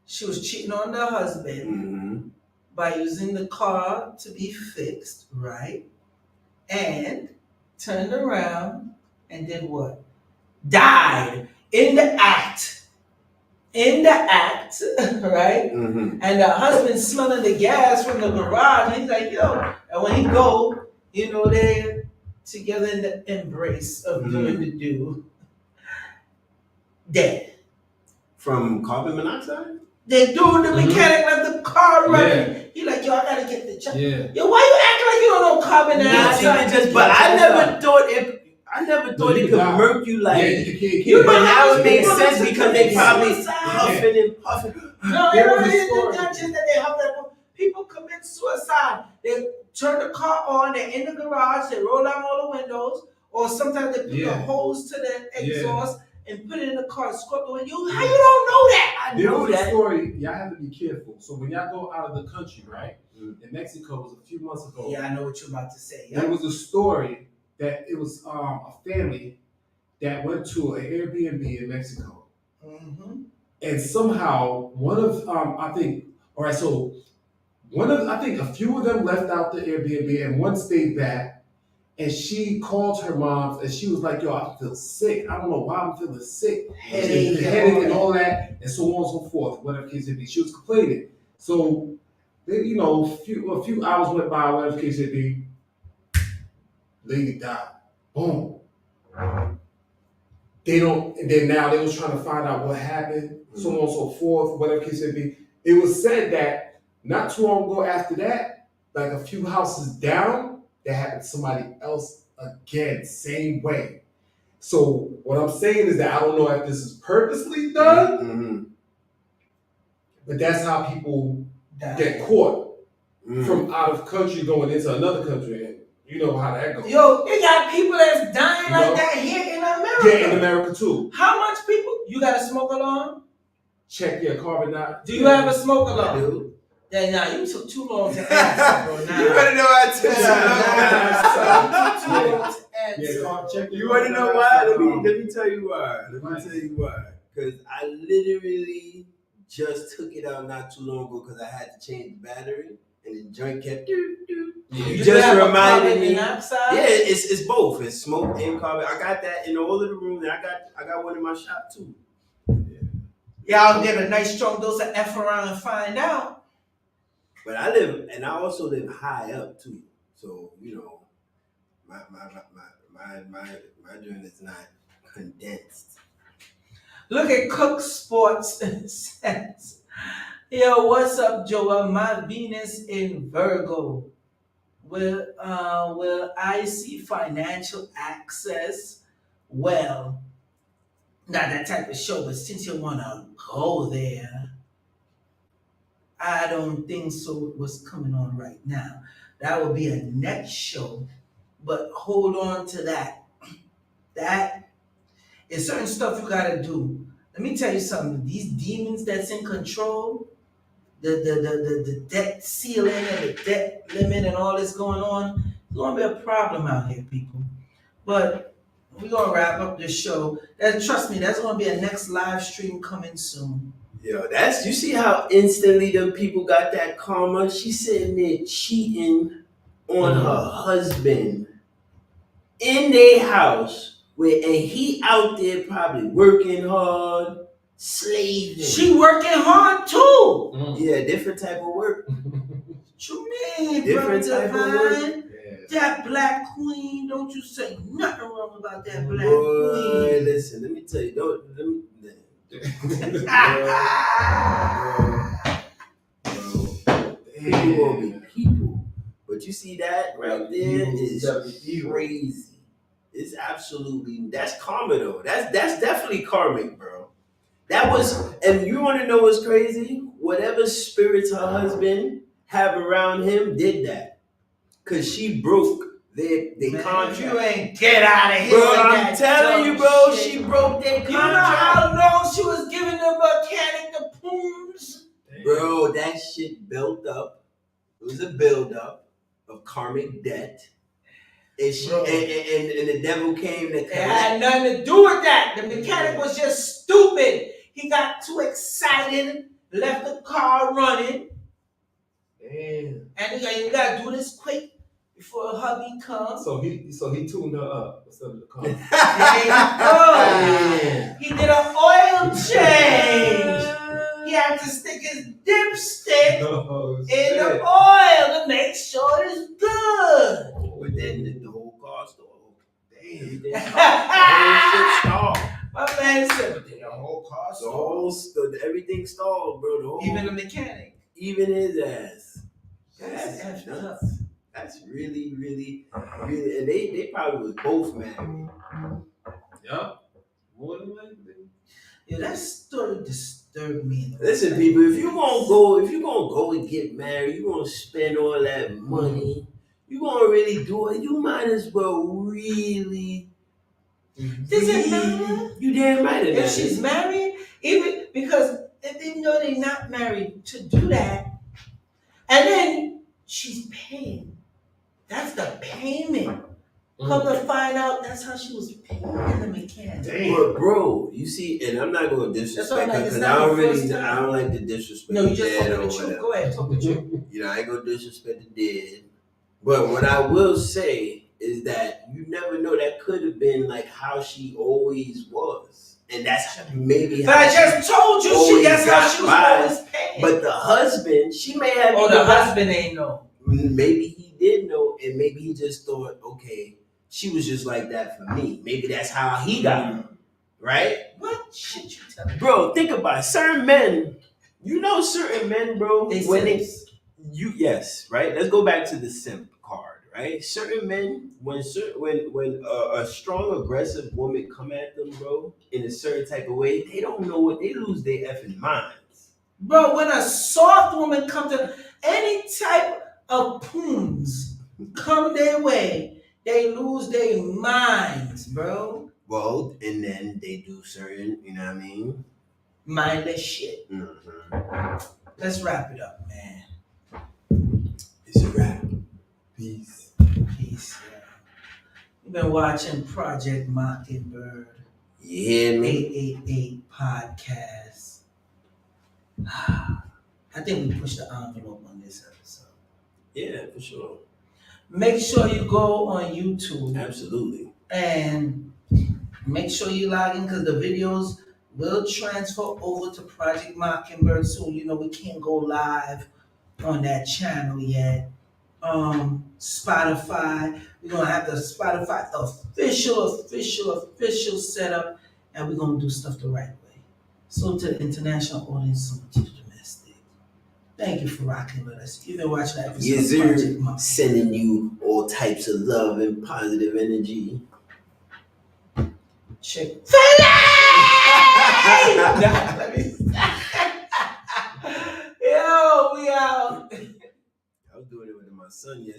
she was cheating on the husband. Mm-hmm. By using the car to be fixed, right? And turned around and did what? Died in the act. In the act, right? Mm-hmm. And the husband smelling the gas from the garage. He's like, yo. And when he go, they're together in the embrace of doing the do. Dead. From carbon monoxide? They do the mechanic left the car running. He like, yo, I gotta get the check. Yeah. Yo, why you acting like you don't know carbon dioxide? But I never thought it could murk you like. Yeah, you can't. You But know how now it much makes people sense listen because to they this probably suicide? huffing and puffing. No, There you know was a the story. Dutchess that they have that people commit suicide. They turn the car on, they're in the garage, they roll down all the windows, or sometimes they put the hose to the exhaust and put it in the car, squirt the window. How you don't know that? There was a story. Y'all have to be careful. So when y'all go out of the country, right? In Mexico, it was a few months ago. Yeah, I know what you're about to say. There was a story that it was a family that went to an Airbnb in Mexico, and somehow one of I think a few of them left out the Airbnb and one stayed back. And she called her mom and she was like, yo, I feel sick. I don't know why I'm feeling sick. Headache and all that, and so on and so forth. Whatever case it be. She was complaining. So, a few hours went by, whatever case it be. Lady died. Boom. And then now they was trying to find out what happened, so on and so forth, whatever case it be. It was said that not too long ago after that, like a few houses down, that happened to somebody else again, same way. So what I'm saying is that I don't know if this is purposely done, but that's how people get caught from out of country going into another country, and you know how that goes. Yo, they got people that's dying like that here in America. Yeah, in America too. How much people? You got a smoke alarm? Check your carbon dioxide. Do you have a smoke alarm? I do. Yeah, nah, you took too long to answer, bro. Nah. You better know I took too long to answer. You want to know why? Let me tell you why. Because I literally just took it out not too long ago because I had to change the battery and the joint kept You just reminded me. Monoxide? Yeah, it's both. It's smoke and carbon. I got that in all of the rooms, and I got one in my shop too. Y'all get a nice strong dose of F around and find out. But I also live high up too. So, my my joint is not condensed. Look at Cook Sports and says, yo, what's up, Joel? My Venus in Virgo. Will I see financial access? Well, not that type of show, but since you wanna go there, I don't think so. What's coming on right now? That will be a next show, but hold on to that. That is certain stuff you gotta do. Let me tell you something. These demons that's in control, the debt ceiling and the debt limit and all this going on, it's gonna be a problem out here, people. But we're gonna wrap up this show. Trust me, that's gonna be a next live stream coming soon. Yo, you see how instantly them people got that karma? She's sitting there cheating on her husband in their house, and he out there probably working hard, slaving. She working hard too. Yeah, different type of work. What you mean, Different Brother type of work. Divine? That black queen, don't you say nothing wrong about that black Boy, queen. listen, let me tell you, people gonna be people. But you see that right there is crazy. It's absolutely, that's karma though. That's definitely karmic, bro. That was, and you want to know what's crazy? Whatever spirits her husband have around him did that. Cause she broke their contract. You ain't get out of here. Bro, with I'm that telling you, dumb bro, shit. she broke their contract. You know how long she was giving the mechanic the pooms? Bro, that shit built up. It was a build up of karmic debt. And she and the devil came to It had nothing to do with that. The mechanic was just stupid. He got too excited, left the car running. Damn. And you gotta do this quick before hubby comes. So he tuned her up instead of the car. There you go. He did an oil change. He had to stick his dipstick in the oil to make sure it's good. But then the whole car stalled. Damn. The whole shit stalled. My man said, but the whole car stalled. Everything stalled, bro. Even the mechanic. Even his ass. That's nuts. That's really, really, really, and they probably was both married. Yup. More than likely. Yeah, that story disturbed me. Listen, people, if you're gonna go and get married, you're gonna spend all that money, you're gonna really do it, you might as well really. Does it matter? You damn right it If matters. she's married, even because even though they're not married, to do that, and then she's paying. That's the payment. Come to find out, that's how she was paying the mechanic. But bro, you see, and I'm not gonna disrespect her because I don't like the disrespect. No, you just dead talking or the truth. whatever. Go ahead, talk the truth. You know, I ain't gonna disrespect the dead. But what I will say is that you never know, that could have been like how she always was. And that's maybe But how I just told you that's how she was always paying. But the husband, she may have. Oh, the husband ain't know. Maybe he did know, and maybe he just thought, okay, she was just like that for me. Maybe that's how he got her, right? What shit you telling me? Bro, think about it. Certain men, certain men, bro, yes, right? Let's go back to the simp card, right? Certain men, when a strong, aggressive woman come at them, bro, in a certain type of way, they don't know what, they lose their effing minds. Bro, when a soft woman comes to any type of pooms come their way, they lose their minds, bro. Well, and then they do certain, you know what I mean? Mindless shit. Mm-hmm. Let's wrap it up, man. It's a wrap. Peace. Peace. Yeah. We've been watching Project Mockingbird. You hear me? 888 podcast. I think we pushed the envelope on this episode. Yeah, for sure. Make sure you go on YouTube. Absolutely. And make sure you log in because the videos will transfer over to Project Mockingbird soon. You know, we can't go live on that channel yet. Spotify. We're gonna have the Spotify official setup, and we're gonna do stuff the right way. So to the international audience, so to the domestic. Thank you for rocking with us. You've been watching that episode Yes, of Project sir. Mockingbird. Sending you all types of love and positive energy. Check. Yo, we out. I was doing it with my son yesterday.